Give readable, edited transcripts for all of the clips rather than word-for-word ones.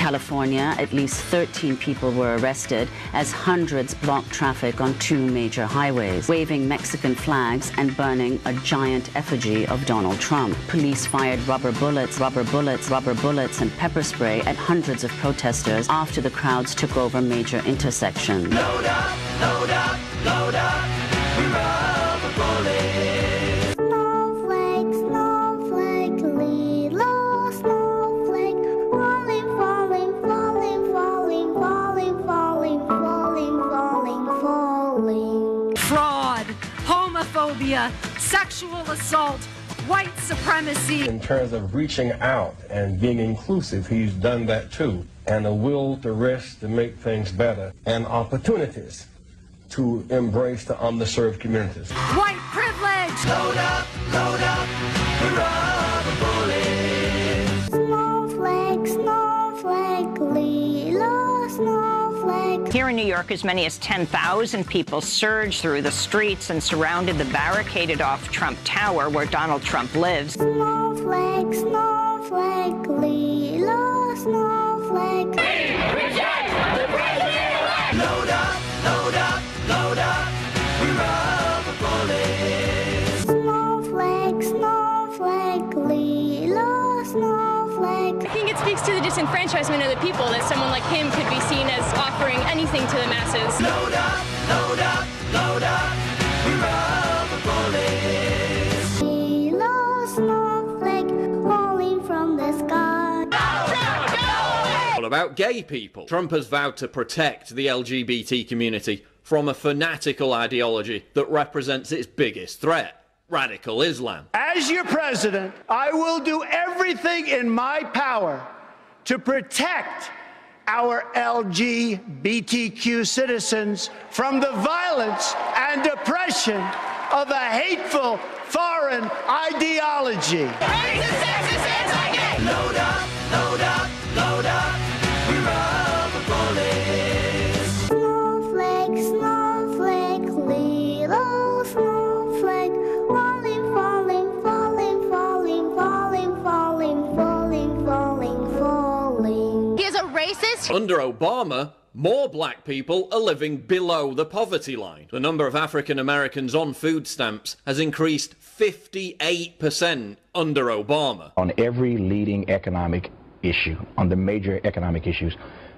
California, at least 13 people were arrested as hundreds blocked traffic on 2 major highways, waving Mexican flags and burning a giant effigy of Donald Trump. Police fired rubber bullets, and pepper spray at hundreds of protesters after the crowds took over major intersections. Load up, load up, load up, we're rubber bullets. Snowflake, snowflake, little snowflake, falling, falling, falling, falling, falling, falling, falling, falling, falling. Fraud, homophobia, sexual assault, white supremacy. In terms of reaching out and being inclusive, he's done that too. And a will to risk to make things better, and opportunities to embrace the underserved communities. White privilege! Load up, we're rubber bullets. Snowflake, snowflake, little snowflake. Here in New York, as many as 10,000 people surged through the streets and surrounded the barricaded-off Trump Tower where Donald Trump lives. Snowflake, snowflake, little snowflake. We reject the president-elect! Load up, load up, load up, we're rubber bullets. Snowflake, snowflake, little snowflake. I think it speaks to the disenfranchisement of the people that someone like him could be seen as offering anything to the masses. Load up, load up, load up, we're rubber bullets. Little snowflake falling from the sky. What about gay people? Trump has vowed to protect the LGBT community from a fanatical ideology that represents its biggest threat: radical Islam. As your president, I will do everything in my power to protect our LGBTQ citizens from the violence and oppression of a hateful foreign ideology. Racist, sexist, anti-gay! Load up, load up, load up, we're rubber bullets. Snowflake, snowflake, little snowflake, falling, falling, falling, falling, falling, falling, falling, falling, falling. He is a racist. Under Obama, more black people are living below the poverty line. The number of African Americans on food stamps has increased 58% under Obama. On every leading economic issue, on the major economic issues,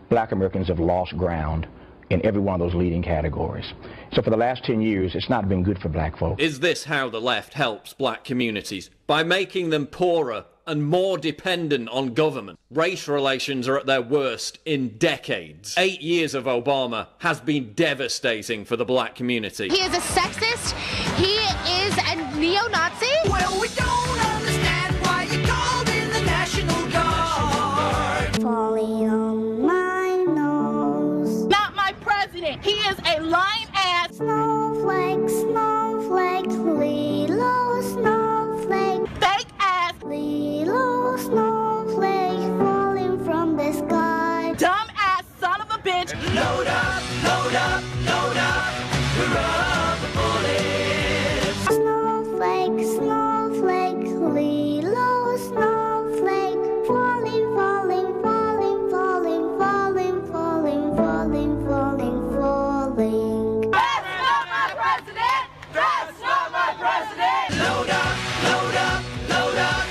black Americans have lost ground in every one of those leading categories. So for the last 10 years, it's not been good for black folks. Is this how the left helps black communities? By making them poorer and more dependent on government. Race relations are at their worst in decades. 8 years of Obama has been devastating for the black community. He is a sexist. He is a neo-Nazi. Well, we don't understand why you called in the National Guard. Falling on my nose. Not my president. He is a lying ass. Snowflake, snowflake, little snowflake, Fake ass. little snowflake falling from the sky. Dumb ass son of a bitch. Load up, load up, load up, we're rubber bullets. Snowflake, snowflake, little snowflake falling, falling, falling, falling, falling, falling, falling, falling, falling. That's not my president. That's not my president. Load up, load up, load up,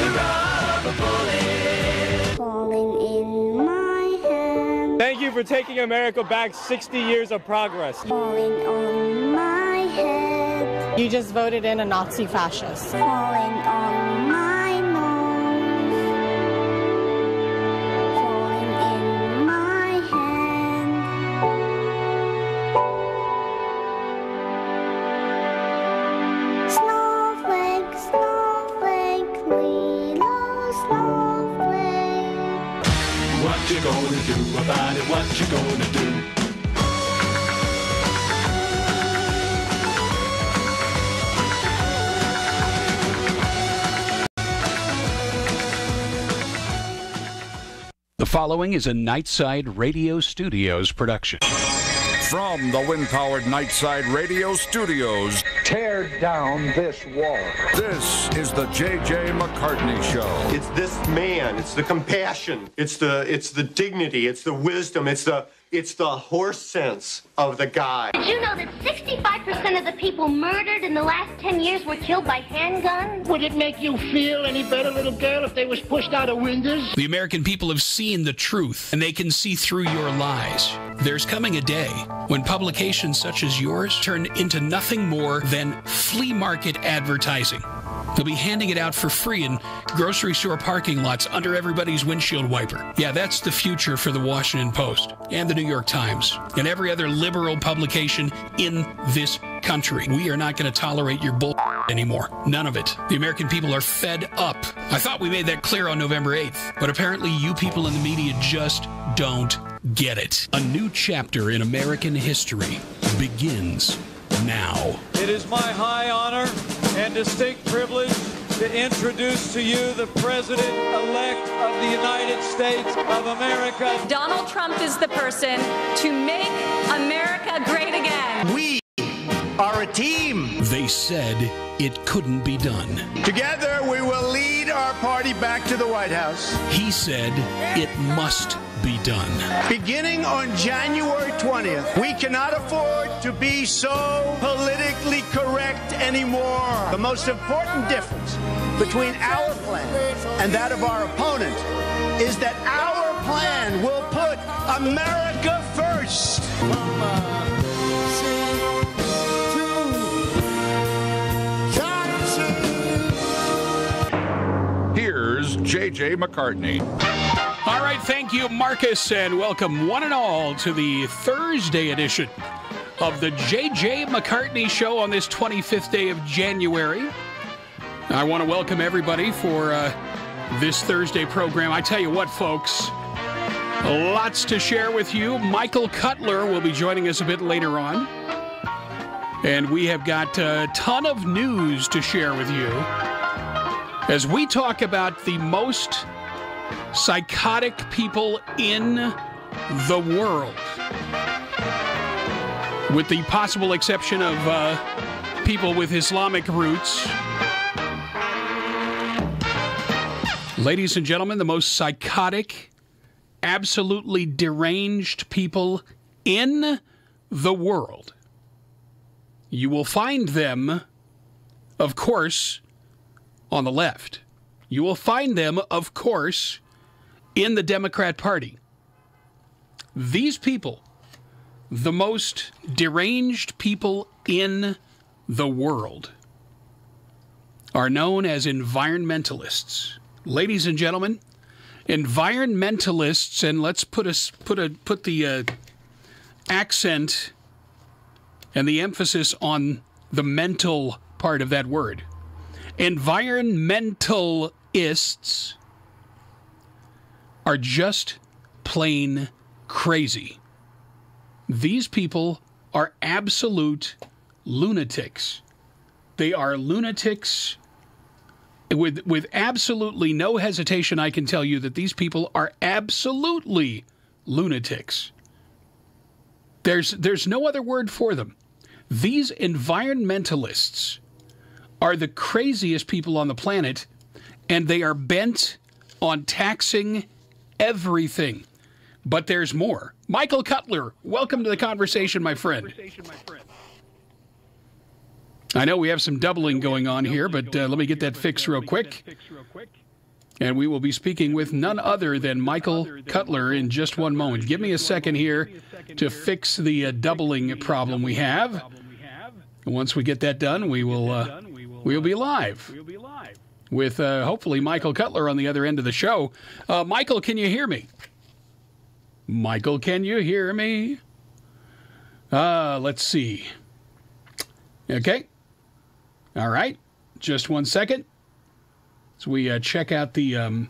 we're rubber bullets. Falling in my hand. Thank you for taking America back 60 years of progress. Falling on my head. You just voted in a Nazi fascist. Falling on my nose. Falling in my hand. Snowflake, snowflake, little snowflake. What you gonna do about it? What you gonna do? The following is a Nightside Radio Studios production. From the wind-powered Nightside Radio Studios, tear down this wall. This is the J.J. McCartney Show. It's this man. It's the compassion. It's the dignity. It's the wisdom. It's the horse sense of the guy. Did you know that 65% of the people murdered in the last 10 years were killed by handguns? Would it make you feel any better, little girl, if they was pushed out of windows? The American people have seen the truth, and they can see through your lies. There's coming a day when publications such as yours turn into nothing more than flea market advertising. They'll be handing it out for free in grocery store parking lots under everybody's windshield wiper. Yeah, that's the future for the Washington Post and the New York Times and every other liberal publication in this country. We are not going to tolerate your bull anymore. None of it. The American people are fed up. I thought we made that clear on November 8th, but apparently you people in the media just don't get it. A new chapter in American history begins now. It is my high honor and distinct privilege to introduce to you the President-elect of the United States of America. Donald Trump is the person to make America great again. We are a team. They said it couldn't be done. Together we will lead our party back to the White House. He said it must be done. Beginning on January 20th, we cannot afford to be so politically correct anymore. The most important difference between our plan and that of our opponent is that our plan will put America first. Here's J.J. McCartney. All right, thank you, Marcus, and welcome one and all to the Thursday edition of the J.J. McCartney Show on this 25th day of January. I want to welcome everybody for this Thursday program. I tell you what, folks, lots to share with you. Michael Cutler will be joining us a bit later on, and we have got a ton of news to share with you as we talk about the most psychotic people in the world, with the possible exception of people with Islamic roots. Ladies and gentlemen, the most psychotic, absolutely deranged people in the world. You will find them, of course, on the left. You will find them, of course, in the Democrat Party. These people, the most deranged people in the world, are known as environmentalists. Ladies and gentlemen, environmentalists, and let's put the accent and the emphasis on the mental part of that word. Environmentalists are just plain crazy. These people are absolute lunatics. They are lunatics. With absolutely no hesitation, I can tell you that these people are absolutely lunatics. There's no other word for them. These environmentalists are the craziest people on the planet, and they are bent on taxing everything. But there's more. Michael Cutler, welcome to the conversation, my friend. I know we have some doubling going on here, but let me get that fixed real quick. And we will be speaking with none other than Michael Cutler in just one moment. Give me a second here to fix the doubling problem we have. And once we get that done, we'll be live with hopefully Michael Cutler on the other end of the show. Michael, can you hear me? Michael, can you hear me? Let's see. Okay. All right. Just one second. So we check out the...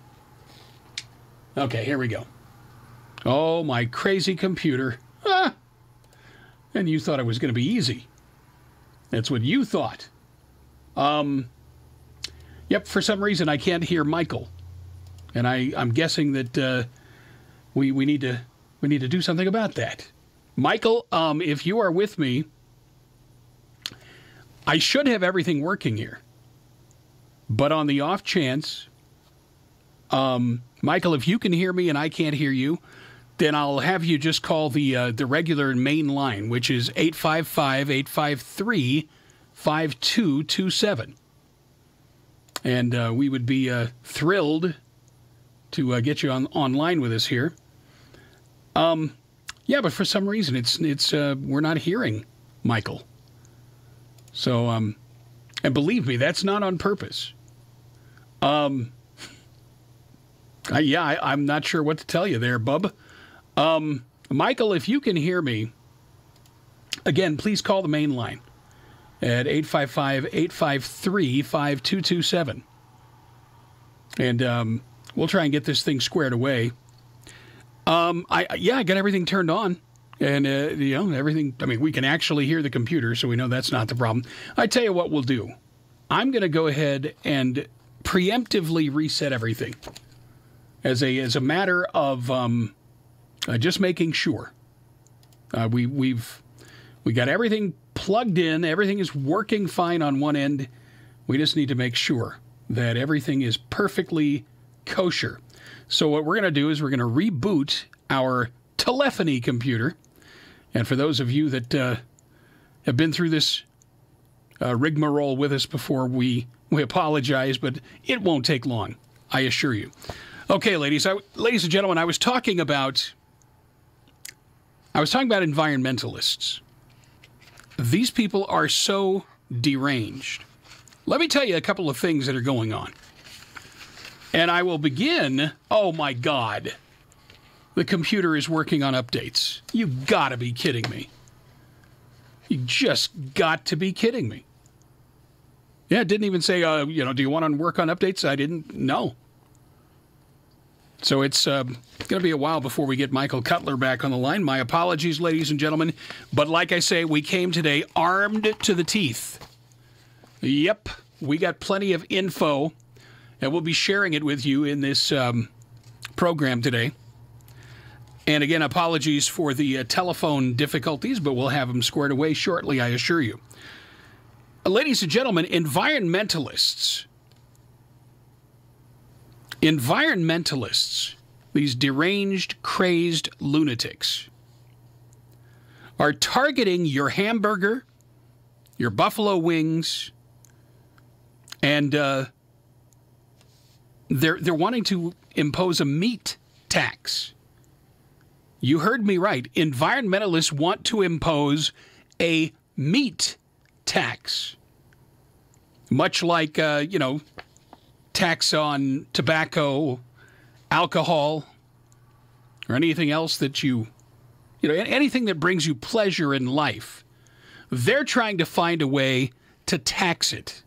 Okay, here we go. Oh, my crazy computer. Ah! And you thought it was going to be easy. That's what you thought. Yep, for some reason I can't hear Michael. And I'm guessing that we need to do something about that. Michael, if you are with me, I should have everything working here. But on the off chance, Michael, if you can hear me and I can't hear you, then I'll have you just call the regular main line, which is 855-853-5227. And we would be thrilled to get you online with us here. Yeah, but for some reason it's we're not hearing Michael. So and believe me, that's not on purpose. I'm not sure what to tell you there, bub. Michael, if you can hear me, again, please call the main line at 855-853-5227. And we'll try and get this thing squared away. I got everything turned on. And, everything, I mean, we can actually hear the computer, so we know that's not the problem. I tell you what we'll do. I'm going to go ahead and preemptively reset everything as a matter of just making sure. We got everything plugged in. Everything is working fine on one end. We just need to make sure that everything is perfectly kosher. So what we're going to do is we're going to reboot our telephony computer. And for those of you that have been through this rigmarole with us before, we apologize, but it won't take long, I assure you. Okay, ladies and gentlemen, I was talking about environmentalists. These people are so deranged. Let me tell you a couple of things that are going on. And I will begin, oh my God, the computer is working on updates. You gotta be kidding me. You just got to be kidding me. Yeah, it didn't even say, do you want to work on updates? I didn't know. So it's going to be a while before we get Michael Cutler back on the line. My apologies, ladies and gentlemen. But like I say, we came today armed to the teeth. Yep, we got plenty of info, and we'll be sharing it with you in this program today. And again, apologies for the telephone difficulties, but we'll have them squared away shortly, I assure you. Ladies and gentlemen, environmentalists, these deranged, crazed lunatics, are targeting your hamburger, your buffalo wings, and they're wanting to impose a meat tax. You heard me right. Environmentalists want to impose a meat tax. Much like, tax on tobacco, alcohol, or anything else that anything that brings you pleasure in life. They're trying to find a way to tax it.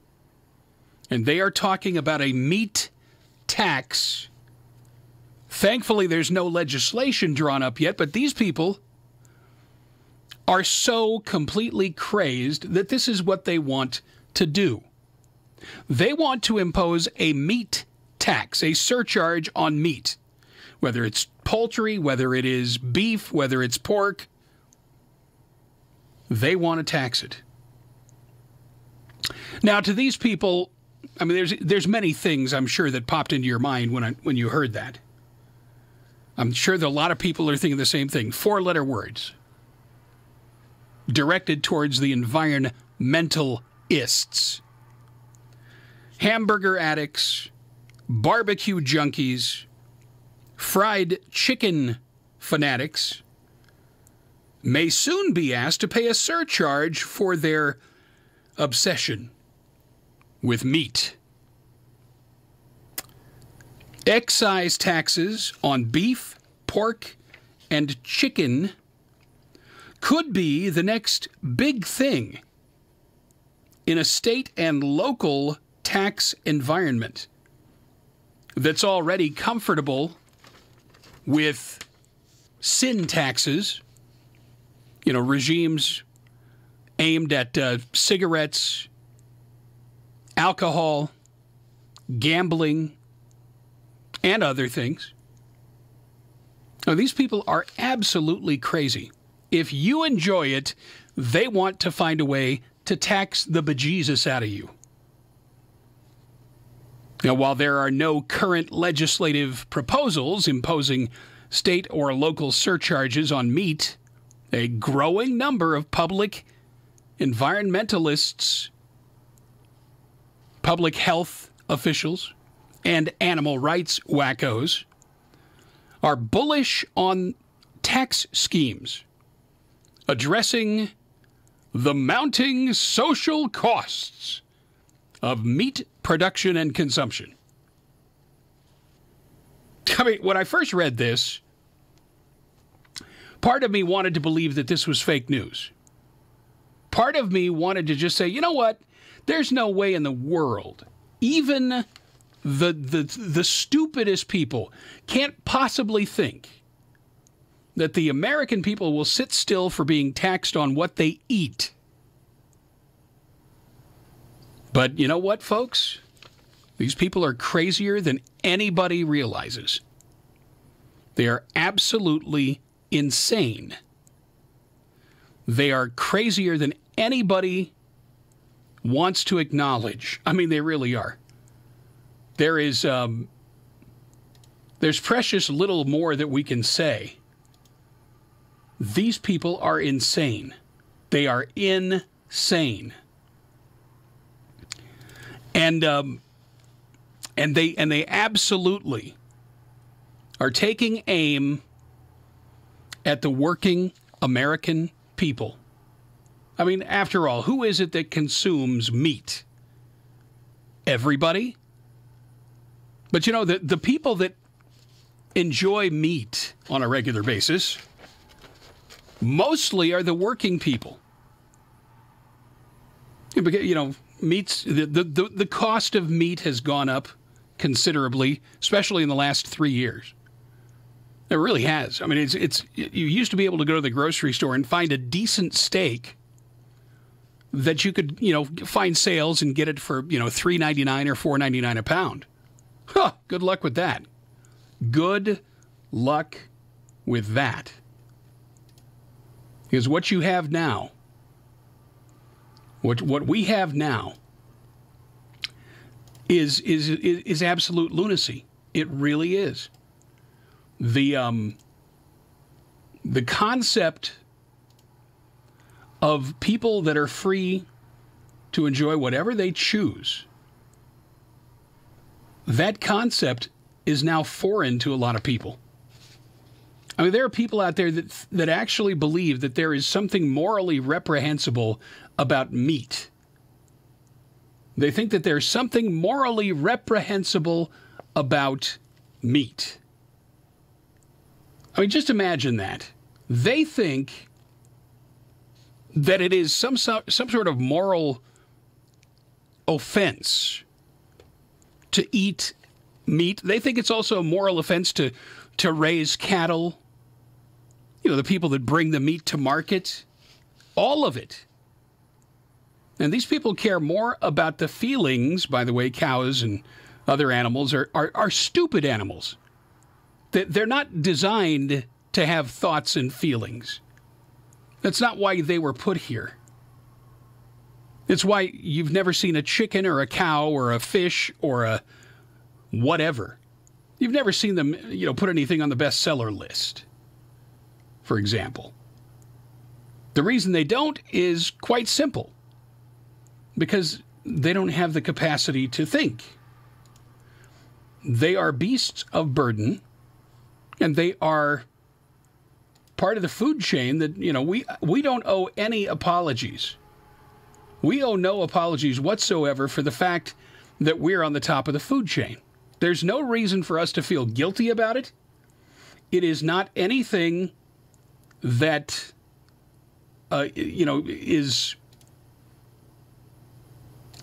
And they are talking about a meat tax. Thankfully, there's no legislation drawn up yet, but these people are so completely crazed that this is what they want to do. They want to impose a meat tax, a surcharge on meat, whether it's poultry, whether it is beef, whether it's pork. They want to tax it. Now, to these people, I mean, there's many things I'm sure that popped into your mind when you heard that. I'm sure that a lot of people are thinking the same thing. 4-letter words directed towards the environmentalists. Hamburger addicts, barbecue junkies, fried chicken fanatics may soon be asked to pay a surcharge for their obsession with meat. Excise taxes on beef, pork, and chicken could be the next big thing in a state and local tax environment that's already comfortable with sin taxes, regimes aimed at cigarettes, alcohol, gambling, and other things. Now, these people are absolutely crazy. If you enjoy it, they want to find a way to tax the bejesus out of you. Now, while there are no current legislative proposals imposing state or local surcharges on meat, a growing number of public environmentalists, public health officials, and animal rights wackos are bullish on tax schemes addressing the mounting social costs of meat production and consumption. I mean, when I first read this, part of me wanted to believe that this was fake news. Part of me wanted to just say, you know what? There's no way in the world, even the stupidest people can't possibly think that the American people will sit still for being taxed on what they eat. But you know what, folks? These people are crazier than anybody realizes. They are absolutely insane. They are crazier than anybody wants to acknowledge. I mean, they really are. There's precious little more that we can say. These people are insane. They are insane. And they absolutely are taking aim at the working American people. I mean, after all, who is it that consumes meat? Everybody? But you know, the people that enjoy meat on a regular basis mostly are the working people. You know, meats, the cost of meat has gone up considerably, especially in the last 3 years. It really has. I mean, it's you used to be able to go to the grocery store and find a decent steak that you could, you know, find sales and get it for, you know, $3.99 or $4.99 a pound. Huh, good luck with that. Good luck with that. Because what you have now, what we have now is absolute lunacy. It really is. The concept of people that are free to enjoy whatever they choose, that concept is now foreign to a lot of people. I mean, there are people out there that actually believe that there is something morally reprehensible about meat. They think that there's something morally reprehensible about meat. I mean, just imagine that. They think that it is some sort of moral offense to eat meat. They think it's also a moral offense to raise cattle. You know, the people that bring the meat to market. All of it. And these people care more about the feelings. By the way, cows and other animals are stupid animals. They're not designed to have thoughts and feelings. That's not why they were put here. It's why you've never seen a chicken or a cow or a fish or a whatever. You've never seen them, you know, put anything on the bestseller list, for example. The reason they don't is quite simple. Because they don't have the capacity to think. They are beasts of burden, and they are part of the food chain that, you know, we don't owe any apologies. We owe no apologies whatsoever for the fact that we're on the top of the food chain. There's no reason for us to feel guilty about it. It is not anything that, you know, is...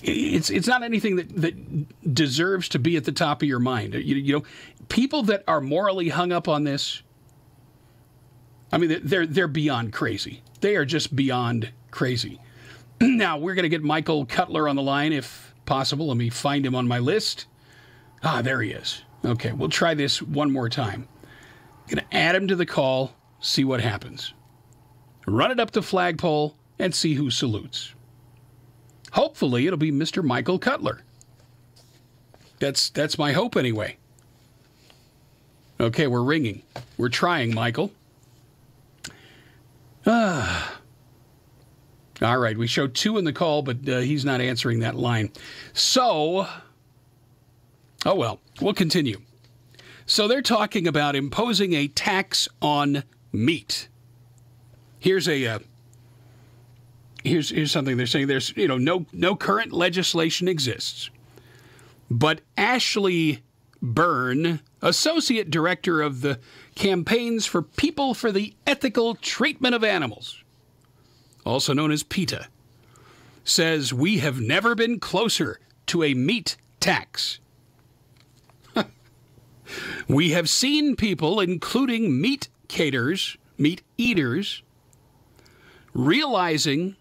It's not anything that deserves to be at the top of your mind. You know, people that are morally hung up on this, I mean, they're beyond crazy. They are just beyond crazy. Now, we're going to get Michael Cutler on the line, if possible. Let me find him on my list. Ah, there he is. Okay, we'll try this one more time. Going to add him to the call, see what happens. run it up the flagpole, and see who salutes. Hopefully, it'll be Mr. Michael Cutler. That's my hope anyway. Okay, we're ringing. We're trying, Michael. All right, we showed 2 in the call, but he's not answering that line. So, oh well, we'll continue. So they're talking about imposing a tax on meat. Here's something they're saying. There's no current legislation exists, but Ashley Byrne, Associate Director of the Campaigns for People for the Ethical Treatment of Animals, also known as PETA, says we have never been closer to a meat tax. We have seen people, including meat eaters, realizing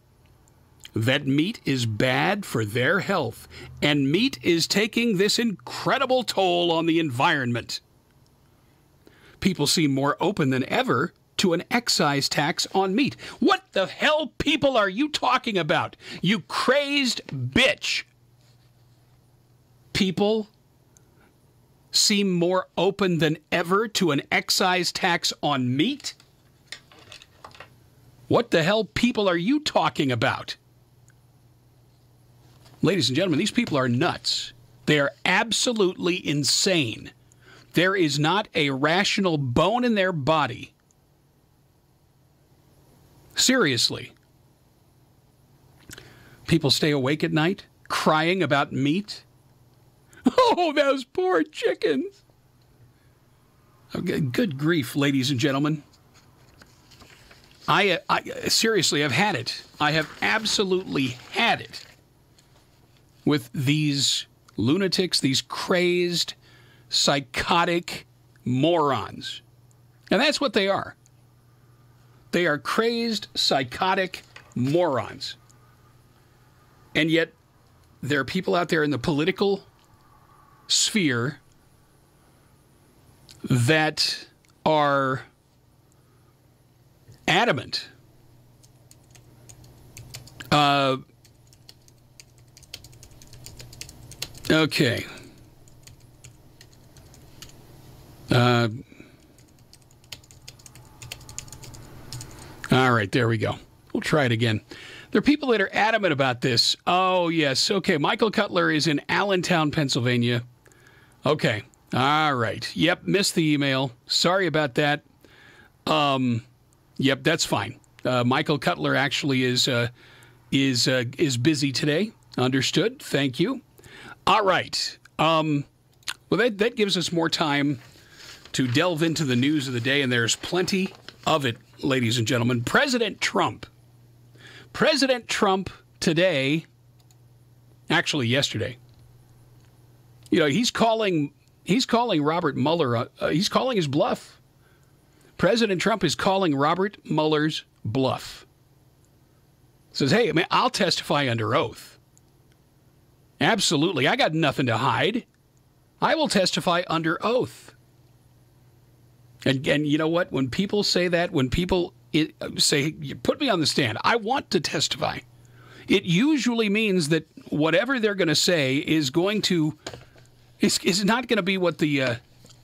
that meat is bad for their health, and meat is taking this incredible toll on the environment. People seem more open than ever to an excise tax on meat. What the hell, people, are you talking about? You crazed bitch. People seem more open than ever to an excise tax on meat? What the hell, people, are you talking about? Ladies and gentlemen, these people are nuts. They are absolutely insane. There is not a rational bone in their body. Seriously. People stay awake at night crying about meat. Oh, those poor chickens. Okay, good grief, ladies and gentlemen. I seriously have had it. I have absolutely had it with these lunatics, these crazed, psychotic morons. And that's what they are. They are crazed, psychotic morons. And yet, there are people out there in the political sphere that are adamant. Okay. All right, there we go. We'll try it again. There are people that are adamant about this. Oh, yes. Okay, Michael Cutler is in Allentown, Pennsylvania. Okay. All right. Yep, missed the email. Sorry about that. Yep, that's fine. Michael Cutler actually is busy today. Understood. Thank you. All right. Well, that gives us more time to delve into the news of the day, and there's plenty of it, ladies and gentlemen. President Trump today, actually yesterday, he's calling Robert Mueller. He's calling his bluff. President Trump is calling Robert Mueller's bluff. Says, hey, I'll testify under oath. Absolutely. I got nothing to hide. I will testify under oath. And you know what? When people say that, when people say, put me on the stand, I want to testify, it usually means that whatever they're going to say is not going to be what the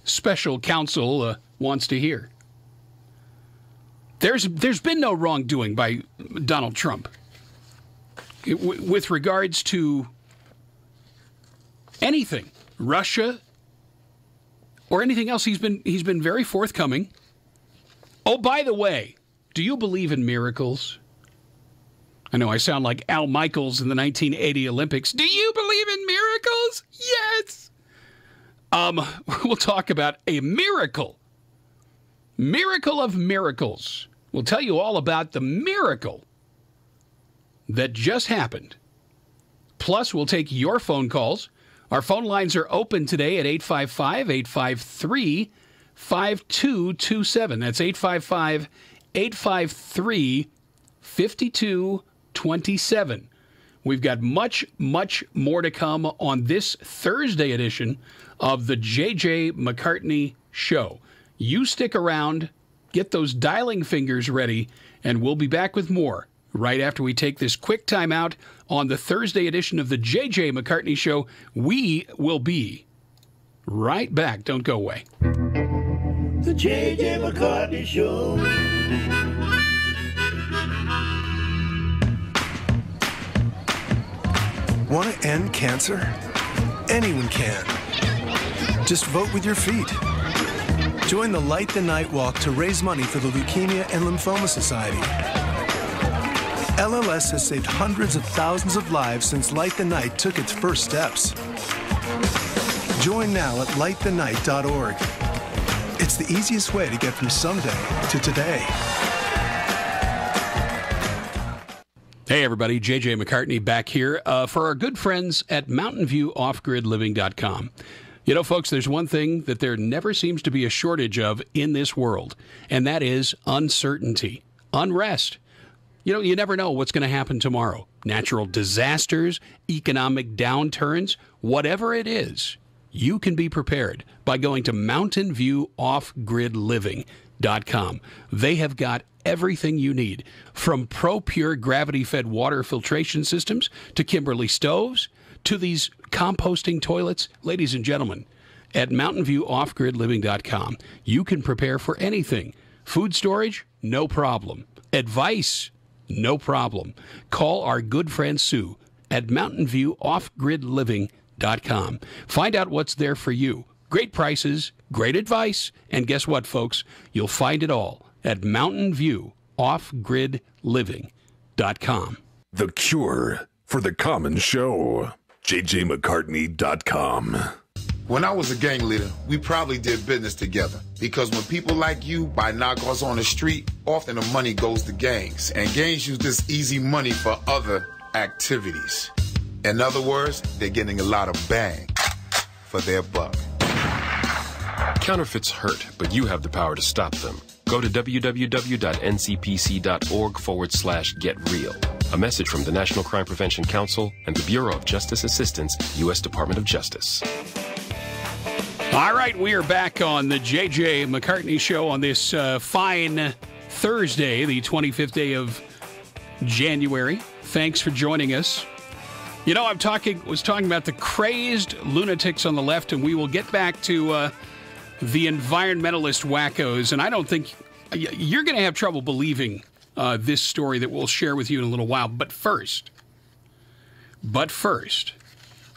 special counsel wants to hear. There's been no wrongdoing by Donald Trump with regards to anything, Russia or anything else. He's been very forthcoming. Oh, by the way, do you believe in miracles? I know I sound like Al Michaels in the 1980 Olympics. Do you believe in miracles? Yes. We'll talk about a miracle. Miracle of miracles. We'll tell you all about the miracle that just happened. Plus, we'll take your phone calls. Our phone lines are open today at 855-853-5227. That's 855-853-5227. We've got much, much more to come on this Thursday edition of the J.J. McCartney Show. You stick around. Get those dialing fingers ready, and we'll be back with more right after we take this quick time out on the Thursday edition of the J.J. McCartney Show. We will be right back. Don't go away. The J.J. McCartney Show. Want to end cancer? Anyone can. Just vote with your feet. Join the Light the Night Walk to raise money for the Leukemia and Lymphoma Society. LLS has saved hundreds of thousands of lives since Light the Night took its first steps. Join now at lightthenight.org. It's the easiest way to get from someday to today. Hey, everybody. J.J. McCartney back here for our good friends at MountainViewOffGridLiving.com. You know, folks, there's one thing that there never seems to be a shortage of in this world, and that is uncertainty, unrest. You know, you never know what's going to happen tomorrow. Natural disasters, economic downturns, whatever it is, you can be prepared by going to MountainViewOffGridLiving.com. They have got everything you need, from ProPure gravity-fed water filtration systems to Kimberly stoves to these composting toilets. Ladies and gentlemen, at MountainViewOffGridLiving.com, you can prepare for anything. Food storage? No problem. Advice? No problem. Call our good friend Sue at MountainViewOffGridLiving.com. Find out what's there for you. Great prices, great advice, and guess what, folks? You'll find it all at MountainViewOffGridLiving.com. The cure for the common show. JJMcCartney.com. When I was a gang leader, we probably did business together, because when people like you buy knockoffs on the street, often the money goes to gangs, and gangs use this easy money for other activities. In other words, they're getting a lot of bang for their buck. Counterfeits hurt, but you have the power to stop them. Go to www.ncpc.org/getreal. A message from the National Crime Prevention Council and the Bureau of Justice Assistance, U.S. Department of Justice. All right, we are back on the J.J. McCartney Show on this fine Thursday, the 25th day of January. Thanks for joining us. You know, was talking about the crazed lunatics on the left, and we will get back to the environmentalist wackos, and I don't think you're going to have trouble believing this story that we'll share with you in a little while. But first,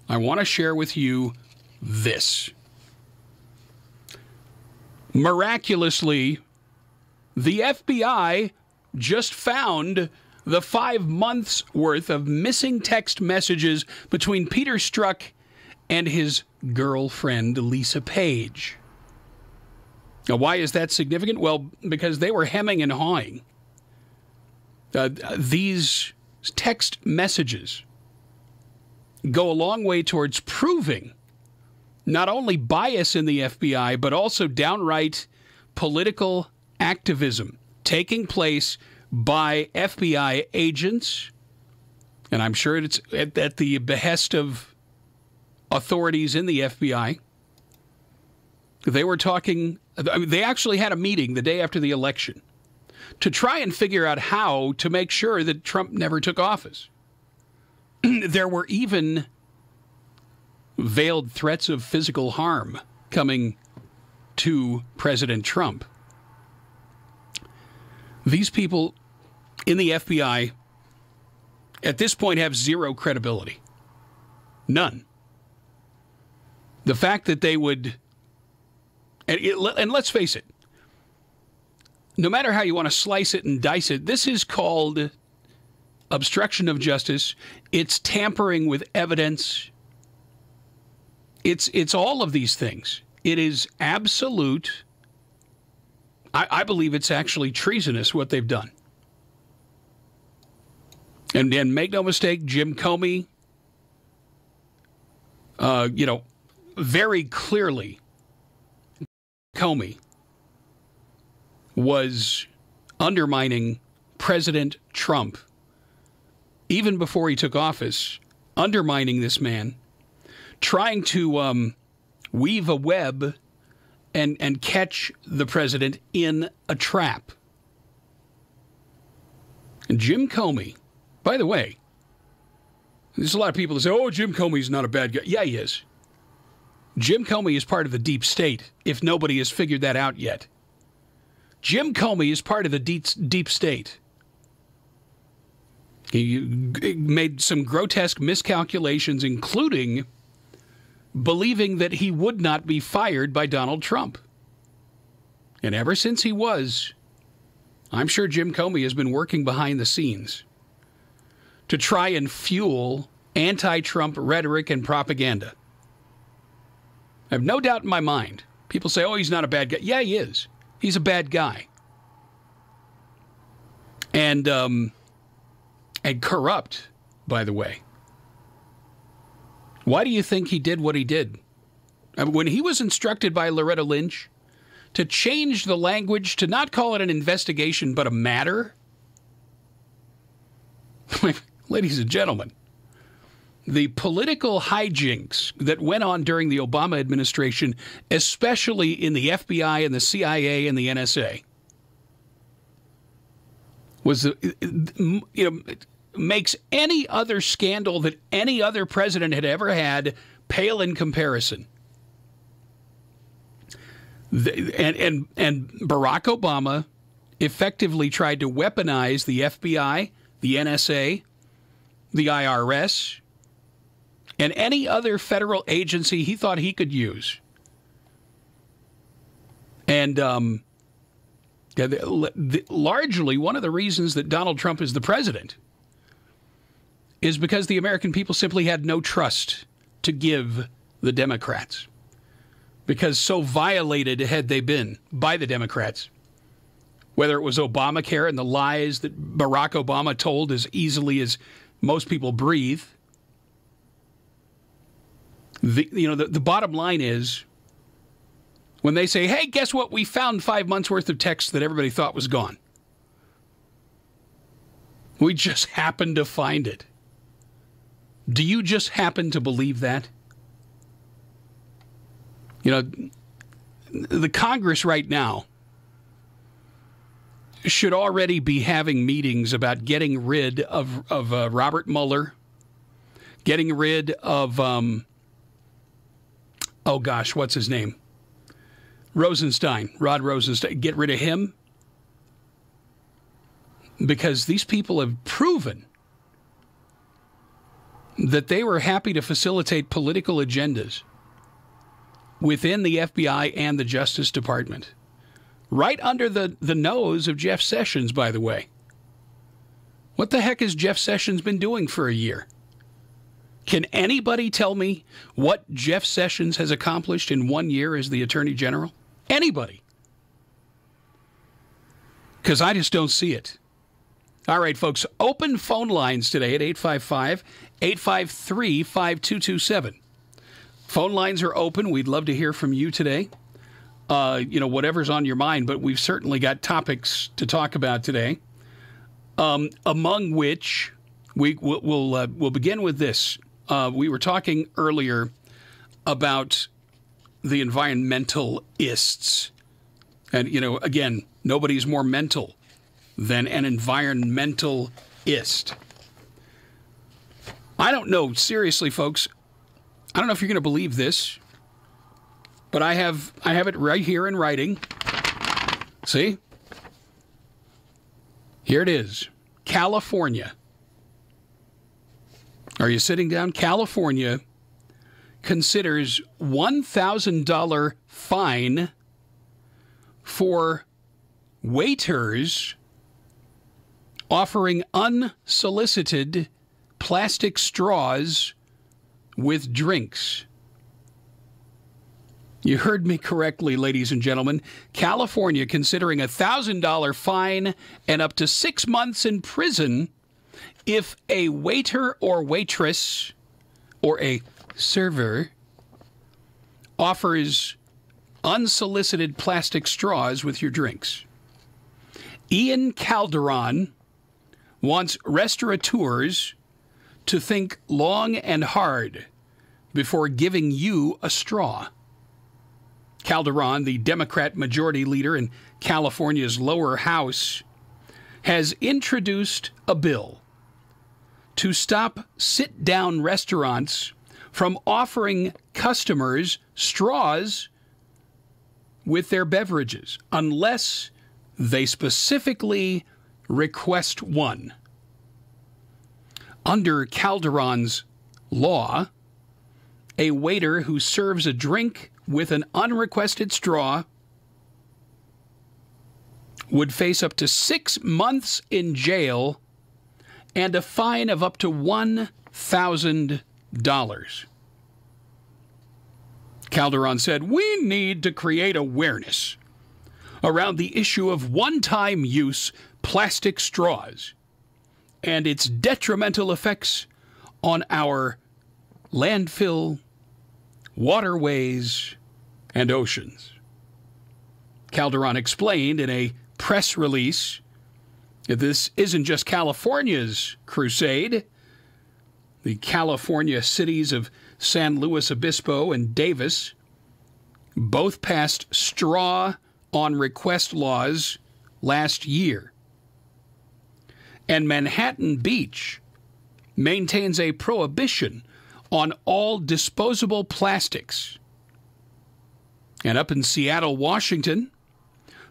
I want to share with you this. Miraculously, the FBI just found the 5 months' worth of missing text messages between Peter Strzok and his girlfriend, Lisa Page. Now, why is that significant? Well, because they were hemming and hawing. These text messages go a long way towards proving not only bias in the FBI, but also downright political activism taking place by FBI agents, and I'm sure it's at the behest of authorities in the FBI. They were talking, they actually had a meeting the day after the election to try and figure out how to make sure that Trump never took office. There were even veiled threats of physical harm coming to President Trump. These people in the FBI at this point have zero credibility. None. The fact that they would, and let's face it, no matter how you want to slice it and dice it, this is called obstruction of justice. It's tampering with evidence. It's all of these things. It is absolute. I believe it's actually treasonous what they've done. And make no mistake, Jim Comey, very clearly, Comey was undermining President Trump even before he took office, undermining this man, trying to weave a web and catch the president in a trap. And Jim Comey, by the way, there's a lot of people that say, oh, Jim Comey's not a bad guy. Yeah, he is. Jim Comey is part of the deep state, if nobody has figured that out yet. Jim Comey is part of the deep state. He made some grotesque miscalculations, including believing that he would not be fired by Donald Trump. And ever since he was, I'm sure Jim Comey has been working behind the scenes to try and fuel anti-Trump rhetoric and propaganda. I have no doubt in my mind. People say, oh, he's not a bad guy. Yeah, he is. He's a bad guy. And corrupt, by the way. Why do you think he did what he did? When he was instructed by Loretta Lynch to change the language, to not call it an investigation, but a matter, ladies and gentlemen, the political hijinks that went on during the Obama administration, especially in the FBI and the CIA and the NSA, makes any other scandal that any other president had ever had pale in comparison. And Barack Obama effectively tried to weaponize the FBI, the NSA, the IRS, and any other federal agency he thought he could use. And largely one of the reasons that Donald Trump is the president is because the American people simply had no trust to give the Democrats, because so violated had they been by the Democrats. Whether it was Obamacare and the lies that Barack Obama told as easily as most people breathe. The bottom line is, when they say, hey, guess what? We found 5 months worth of text that everybody thought was gone. We just happened to find it. Do you just happen to believe that? The Congress right now should already be having meetings about getting rid of Robert Mueller, getting rid of, what's his name? Rod Rosenstein. Get rid of him. Because these people have proven that they were happy to facilitate political agendas within the FBI and the Justice Department. Right under the nose of Jeff Sessions, by the way. What the heck has Jeff Sessions been doing for a year? Can anybody tell me what Jeff Sessions has accomplished in 1 year as the Attorney General? Anybody? Because I just don't see it. All right, folks, open phone lines today at 855-853-5227. Phone lines are open. We'd love to hear from you today. Whatever's on your mind, but we've certainly got topics to talk about today. Among which we'll begin with this. We were talking earlier about the environmentalists. And, again, nobody's more mental than an environmentalist. I don't know, seriously, folks. I don't know if you're going to believe this, but I have it right here in writing. See? Here it is. California. Are you sitting down? California considers $1,000 fine for waiters offering unsolicited plastic straws with drinks. You heard me correctly, ladies and gentlemen. California considering $1,000 fine and up to 6 months in prison if a waiter or waitress or a server offers unsolicited plastic straws with your drinks. Ian Calderon wants restaurateurs to think long and hard before giving you a straw. Calderon, the Democrat majority leader in California's lower house, has introduced a bill to stop sit-down restaurants from offering customers straws with their beverages unless they specifically request one. Under Calderon's law, a waiter who serves a drink with an unrequested straw would face up to 6 months in jail and a fine of up to $1,000. Calderon said, "We need to create awareness around the issue of one-time use plastic straws and its detrimental effects on our landfill, waterways, and oceans." Calderon explained in a press release that this isn't just California's crusade. The California cities of San Luis Obispo and Davis both passed straw-on-request laws last year. And Manhattan Beach maintains a prohibition on all disposable plastics. And up in Seattle, Washington,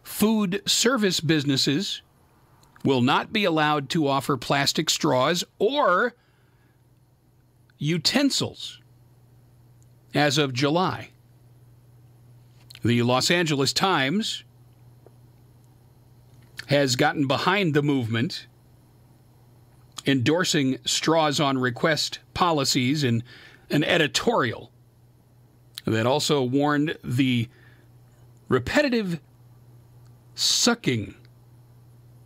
food service businesses will not be allowed to offer plastic straws or utensils as of July. The Los Angeles Times has gotten behind the movement, endorsing straws on request policies in an editorial that also warned the repetitive sucking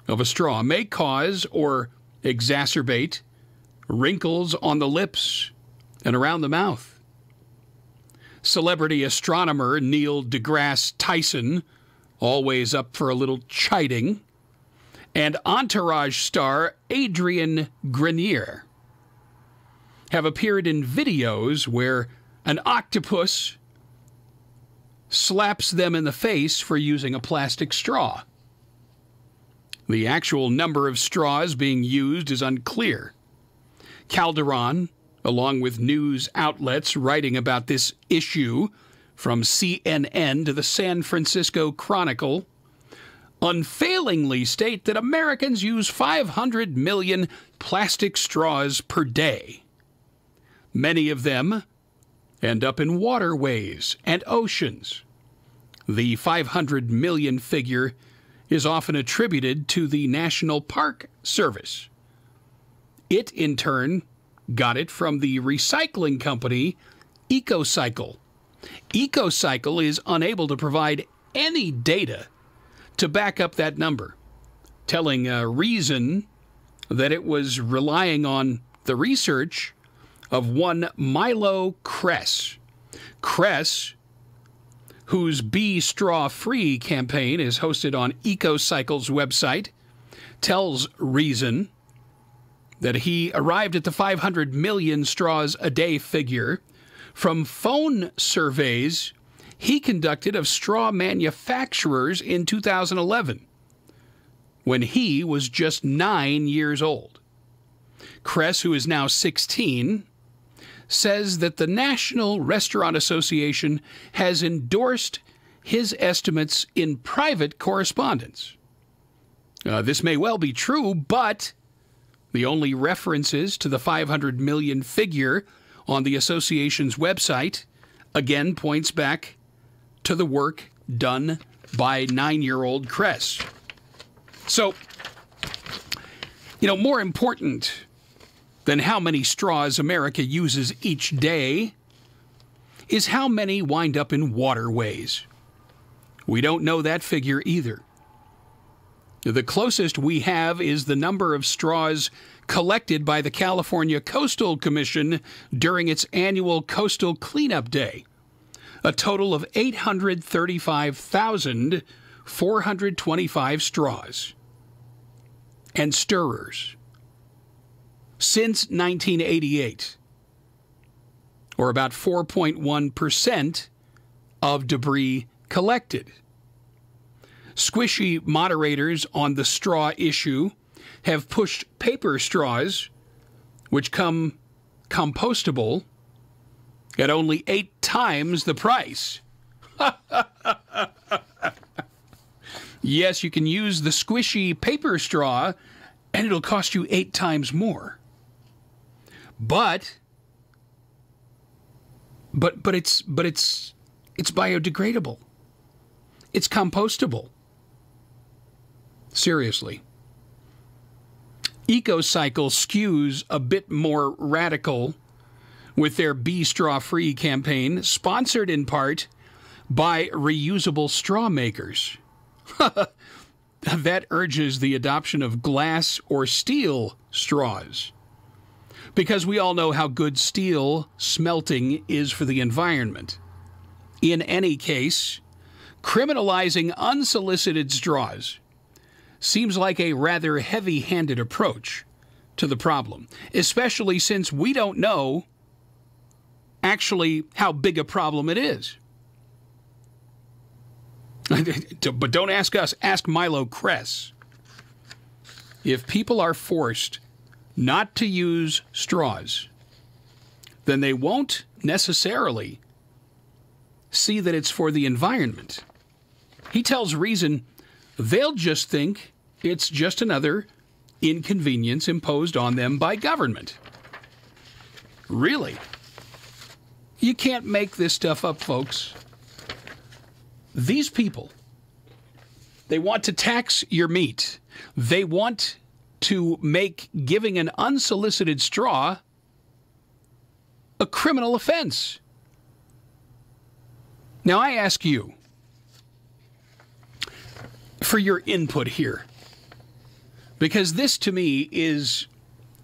of a straw may cause or exacerbate wrinkles on the lips and around the mouth. Celebrity astronomer Neil deGrasse Tyson, always up for a little chiding, and Entourage star Adrian Grenier have appeared in videos where an octopus slaps them in the face for using a plastic straw. The actual number of straws being used is unclear. Calderon, along with news outlets writing about this issue, from CNN to the San Francisco Chronicle, unfailingly state that Americans use 500 million plastic straws per day. Many of them end up in waterways and oceans. The 500 million figure is often attributed to the National Park Service. It, in turn, got it from the recycling company EcoCycle. EcoCycle is unable to provide any data to back up that number, telling Reason that it was relying on the research of one Milo Kress. Kress, whose Be Straw Free campaign is hosted on EcoCycle's website, tells Reason that he arrived at the 500 million straws a day figure from phone surveys he conducted of straw manufacturers in 2011, when he was just 9 years old. Kress, who is now 16, says that the National Restaurant Association has endorsed his estimates in private correspondence. This may well be true, but the only references to the 500 million figure on the association's website again points back to the work done by 9-year-old Kress. So, more important than how many straws America uses each day is how many wind up in waterways. We don't know that figure either. The closest we have is the number of straws collected by the California Coastal Commission during its annual Coastal Cleanup Day, a total of 835,425 straws and stirrers since 1988, or about 4.1% of debris collected. Squishy moderators on the straw issue have pushed paper straws, which come compostable, at only 8 times the price. Yes, you can use the squishy paper straw, and it'll cost you 8 times more. But it's biodegradable. It's compostable. Seriously. EcoCycle skews a bit more radical with their Be Straw Free campaign, sponsored in part by reusable straw makers. That urges the adoption of glass or steel straws, because we all know how good steel smelting is for the environment. In any case, criminalizing unsolicited straws seems like a rather heavy-handed approach to the problem, especially since we don't know actually how big a problem it is. But don't ask us, ask Milo Kress. If people are forced not to use straws, then they won't necessarily see that it's for the environment. He tells Reason they'll just think it's just another inconvenience imposed on them by government. Really? You can't make this stuff up, folks. These people, they want to tax your meat. They want to make giving an unsolicited straw a criminal offense. Now, I ask you for your input here, because this to me is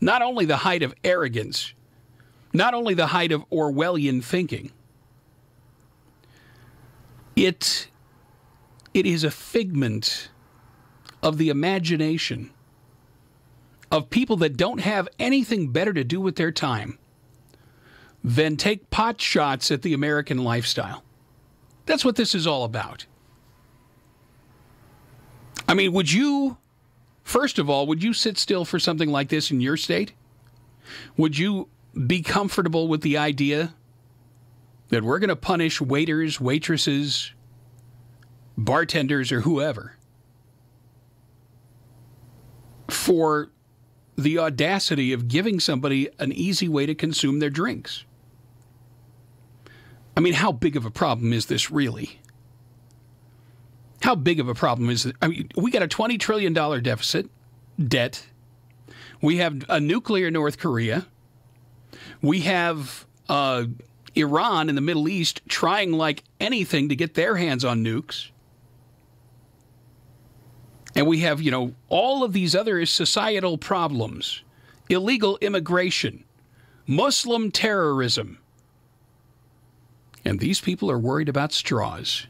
not only the height of arrogance, not only the height of Orwellian thinking, it is a figment of the imagination of people that don't have anything better to do with their time than take pot shots at the American lifestyle. That's what this is all about. I mean, would you, first of all, would you sit still for something like this in your state? Would you be comfortable with the idea that we're going to punish waiters, waitresses, bartenders, or whoever for the audacity of giving somebody an easy way to consume their drinks? I mean, how big of a problem is this really? How big of a problem is it? I mean, we got a $20 trillion debt. We have a nuclear North Korea. We have Iran in the Middle East trying like anything to get their hands on nukes. And we have, all of these other societal problems, illegal immigration, Muslim terrorism. And these people are worried about straws.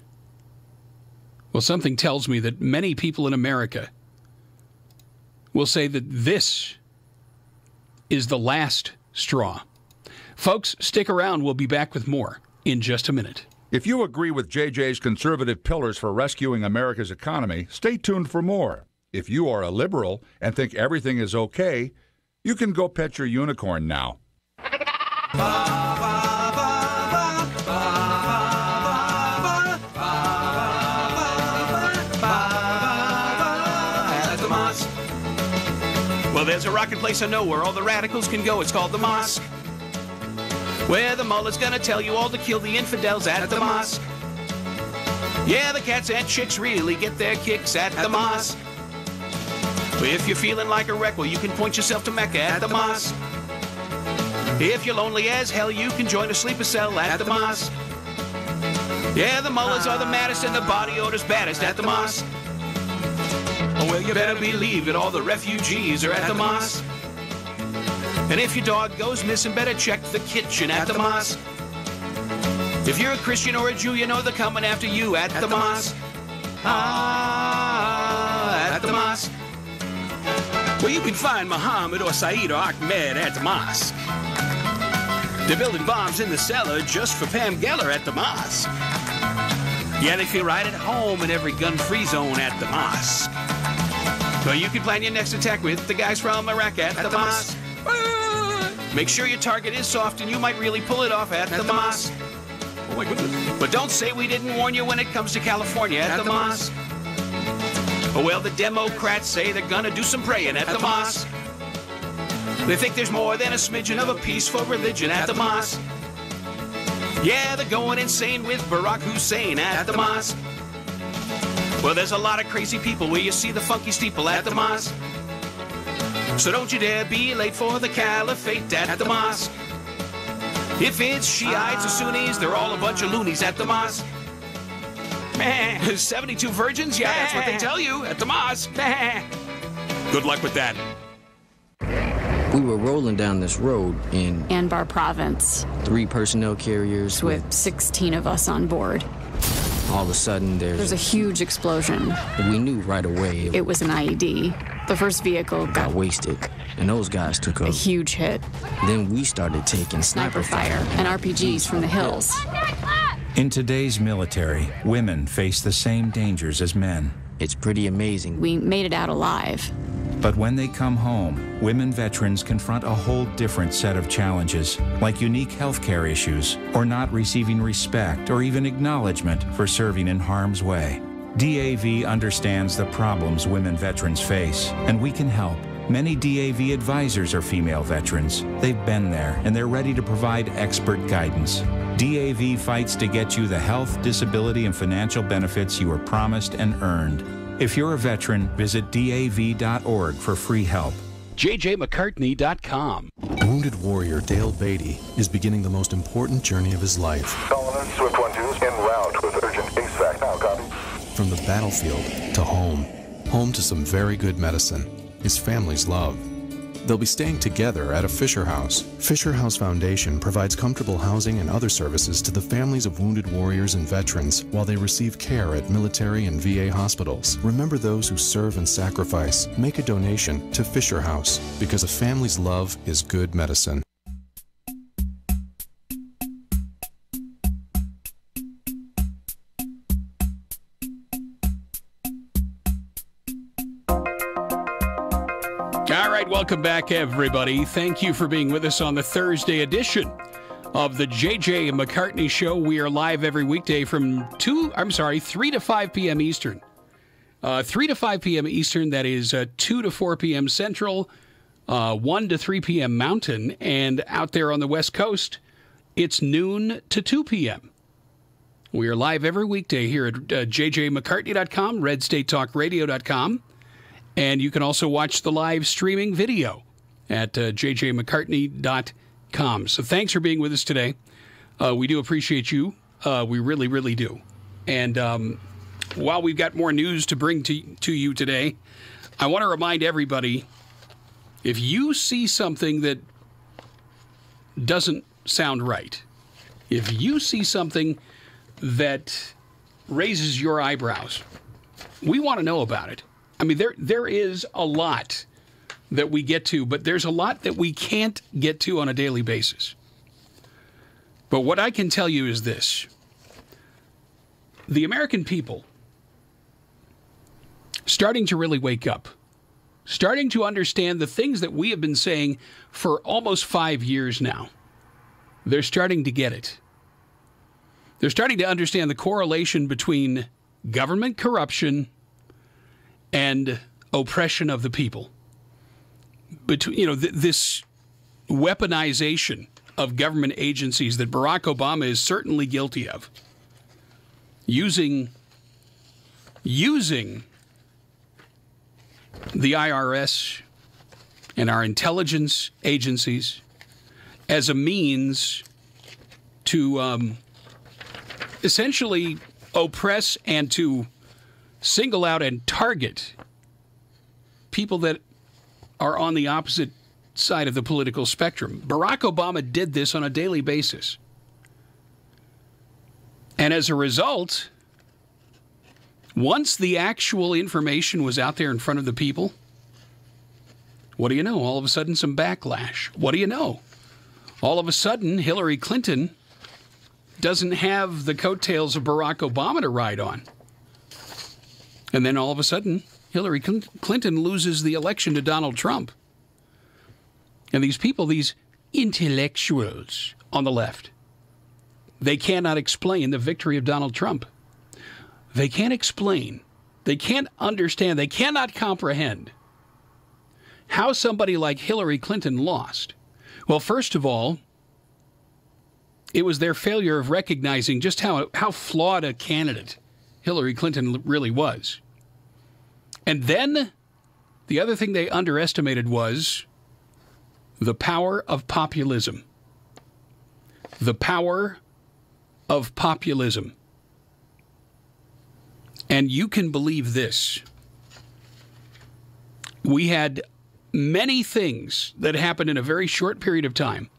Well, something tells me that many people in America will say that this is the last straw. Folks, stick around. We'll be back with more in just a minute. If you agree with JJ's conservative pillars for rescuing America's economy, stay tuned for more. If you are a liberal and think everything is okay, you can go pet your unicorn now. Well, there's a rocket place I know where all the radicals can go. It's called the mosque, where the mullah's gonna tell you all to kill the infidels at the mosque. Yeah, the cats and chicks really get their kicks at the mosque. If you're feeling like a wreck, well, you can point yourself to Mecca at the mosque. If you're lonely as hell, you can join a sleeper cell at the mosque. Yeah, the mullahs are the maddest and the body odor's baddest at the mosque. Oh, well, you better believe it, all the refugees are at the mosque. And if your dog goes missing, better check the kitchen at the mosque. If you're a Christian or a Jew, you know they're coming after you at the mosque. At the mosque. Well, you can find Muhammad or Saeed or Ahmed at the mosque. They're building bombs in the cellar just for Pam Geller at the mosque. Yeah, they feel right at home in every gun-free zone at the mosque. So you can plan your next attack with the guys from Iraq at the mosque. Make sure your target is soft and you might really pull it off at the mosque. Oh my goodness. But don't say we didn't warn you when it comes to California at the mosque. Oh, well, the Democrats say they're gonna do some praying at the mosque. They think there's more than a smidgen of a peaceful religion at the mosque. Yeah, they're going insane with Barack Hussein at the mosque. Well, there's a lot of crazy people where you see the funky steeple at the mosque. So don't you dare be late for the caliphate at the mosque. If it's Shiites or Sunnis, they're all a bunch of loonies at the mosque. 72 virgins? Yeah, that's what they tell you at the mosque. Good luck with that. We were rolling down this road in Anbar Province. 3 personnel carriers with 16 of us on board. All of a sudden, there's a huge explosion. We knew right away it was an IED. The first vehicle got wasted, and those guys took a huge hit. Then we started taking sniper fire and RPGs from the hills. In today's military, women face the same dangers as men. It's pretty amazing. We made it out alive. But when they come home, women veterans confront a whole different set of challenges, like unique healthcare issues, or not receiving respect or even acknowledgement for serving in harm's way. DAV understands the problems women veterans face, and we can help. Many DAV advisors are female veterans. They've been there, and they're ready to provide expert guidance. DAV fights to get you the health, disability, and financial benefits you were promised and earned. If you're a veteran, visit DAV.org for free help. JJMcCartney.com. Wounded warrior Dale Beatty is beginning the most important journey of his life. Solomon, Swift 1-2's en route with urgent ASAC. Now, copy. From the battlefield to home. Home to some very good medicine. His family's love. They'll be staying together at a Fisher House. Fisher House Foundation provides comfortable housing and other services to the families of wounded warriors and veterans while they receive care at military and VA hospitals. Remember those who serve and sacrifice. Make a donation to Fisher House because a family's love is good medicine. All right, welcome back, everybody. Thank you for being with us on the Thursday edition of the J.J. McCartney Show. We are live every weekday from 3 to 5 p.m. Eastern. 3 to 5 p.m. Eastern, that is 2 to 4 p.m. Central, 1 to 3 p.m. Mountain, and out there on the West Coast, it's noon to 2 p.m. We are live every weekday here at jjmccartney.com, redstatetalkradio.com. And you can also watch the live streaming video at jjmccartney.com. So thanks for being with us today. We do appreciate you. We really, really do. And while we've got more news to bring to you today, I want to remind everybody, if you see something that doesn't sound right, if you see something that raises your eyebrows, we want to know about it. I mean, there is a lot that we get to, but there's a lot that we can't get to on a daily basis. But what I can tell you is this. The American people starting to really wake up, starting to understand the things that we have been saying for almost 5 years now. They're starting to get it. They're starting to understand the correlation between government corruption and oppression of the people. This weaponization of government agencies that Barack Obama is certainly guilty of. Using the IRS and our intelligence agencies as a means to essentially oppress and to single out and target people that are on the opposite side of the political spectrum. Barack Obama did this on a daily basis. And as a result, once the actual information was out there in front of the people, what do you know? All of a sudden, some backlash. What do you know? All of a sudden, Hillary Clinton doesn't have the coattails of Barack Obama to ride on. And then all of a sudden, Hillary Clinton loses the election to Donald Trump. And these people, these intellectuals on the left, they cannot explain the victory of Donald Trump. They can't explain, they can't understand, they cannot comprehend how somebody like Hillary Clinton lost. Well, first of all, it was their failure of recognizing just how flawed a candidate Hillary Clinton really was. And then the other thing they underestimated was the power of populism. The power of populism. And you can believe this. We had many things that happened in a very short period of time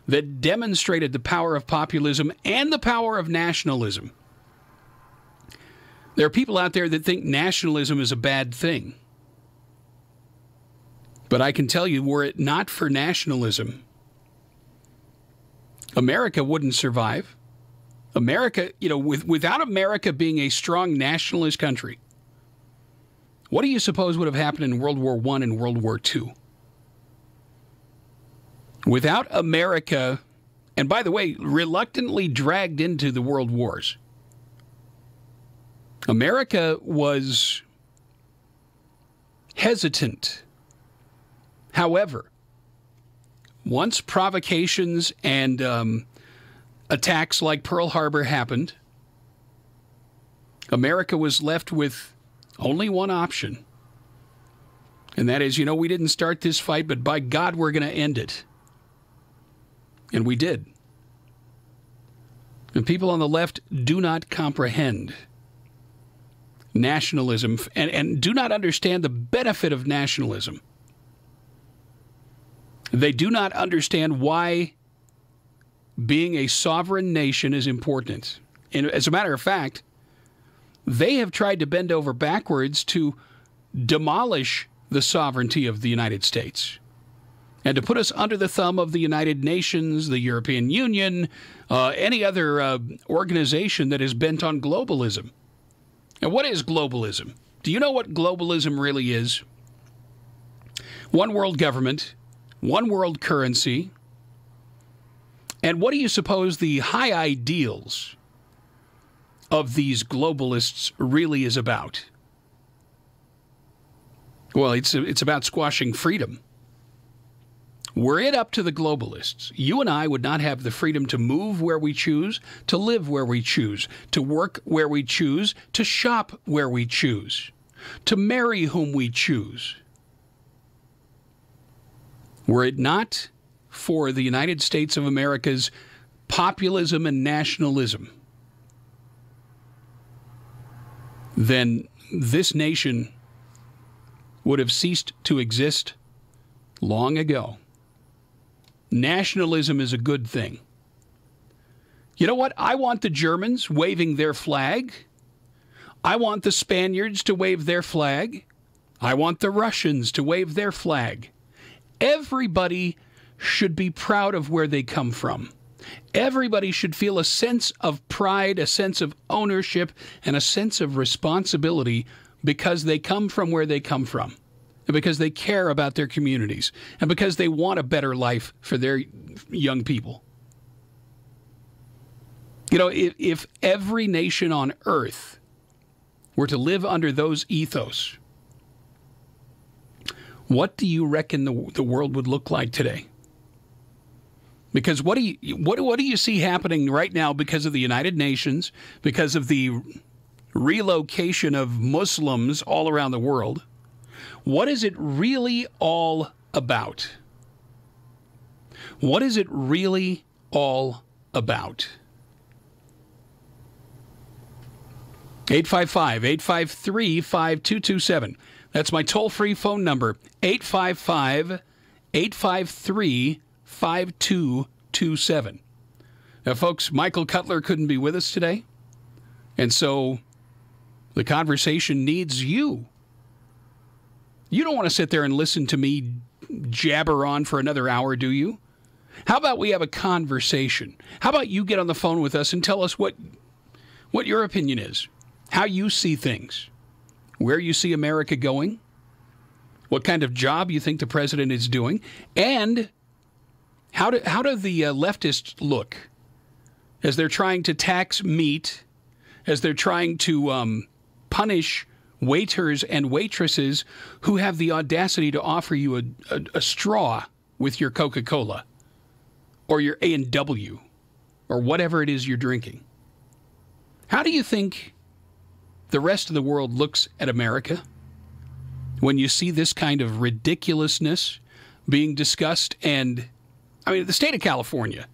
that demonstrated the power of populism and the power of nationalism. There are people out there that think nationalism is a bad thing. But I can tell you, were it not for nationalism, America wouldn't survive. America, without America being a strong nationalist country, what do you suppose would have happened in World War I and World War II? Without America, and by the way, reluctantly dragged into the world wars, America was hesitant. However, once provocations and attacks like Pearl Harbor happened, America was left with only one option. And that is, we didn't start this fight, but by God, we're going to end it. And we did. And people on the left do not comprehend nationalism and do not understand the benefit of nationalism. They do not understand why being a sovereign nation is important. And as a matter of fact, they have tried to bend over backwards to demolish the sovereignty of the United States and to put us under the thumb of the United Nations, the European Union, any other organization that is bent on globalism. And what is globalism? Do you know what globalism really is? One world government, one world currency. And what do you suppose the high ideals of these globalists really is about? Well, it's about squashing freedom. Were it up to the globalists, you and I would not have the freedom to move where we choose, to live where we choose, to work where we choose, to shop where we choose, to marry whom we choose. Were it not for the United States of America's populism and nationalism, then this nation would have ceased to exist long ago. Nationalism is a good thing. You know what? I want the Germans waving their flag. I want the Spaniards to wave their flag. I want the Russians to wave their flag. Everybody should be proud of where they come from. Everybody should feel a sense of pride, a sense of ownership, and a sense of responsibility because they come from where they come from, and because they care about their communities, and because they want a better life for their young people. If every nation on earth were to live under those ethos, what do you reckon the world would look like today? Because what do you see happening right now because of the United Nations, because of the relocation of Muslims all around the world? What is it really all about? What is it really all about? 855-853-5227. That's my toll-free phone number, 855-853-5227. Now, folks, Michael Cutler couldn't be with us today, and so the conversation needs you. You don't want to sit there and listen to me jabber on for another hour, do you? How about we have a conversation? How about you get on the phone with us and tell us what your opinion is, how you see things, where you see America going, what kind of job you think the president is doing, and how do the leftists look as they're trying to tax meat, as they're trying to punish waiters and waitresses who have the audacity to offer you a straw with your Coca-Cola or your A&W or whatever it is you're drinking. How do you think the rest of the world looks at America when you see this kind of ridiculousness being discussed? And, I mean, the state of California,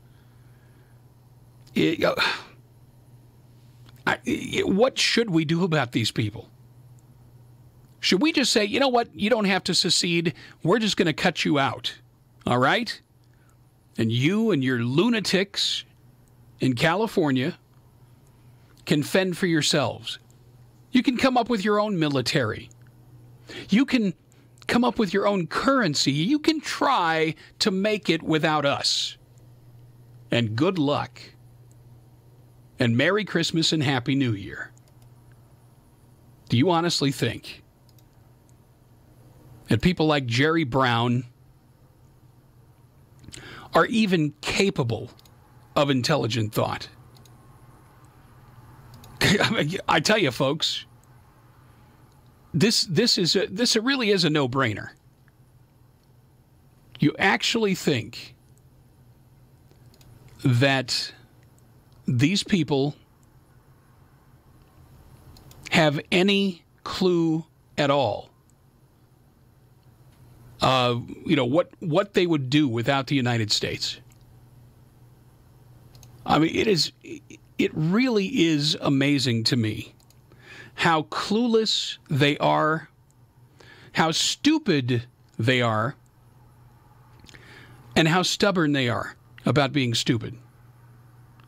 what should we do about these people? Should we just say, you know what, you don't have to secede, we're just going to cut you out, all right? And you and your lunatics in California can fend for yourselves. You can come up with your own military. You can come up with your own currency. You can try to make it without us. And good luck. And Merry Christmas and Happy New Year. Do you honestly think that people like Jerry Brown are even capable of intelligent thought? I tell you, folks, this really is a no-brainer. You actually think that these people have any clue at all, what they would do without the United States? I mean, it really is amazing to me how clueless they are, how stupid they are, and how stubborn they are about being stupid.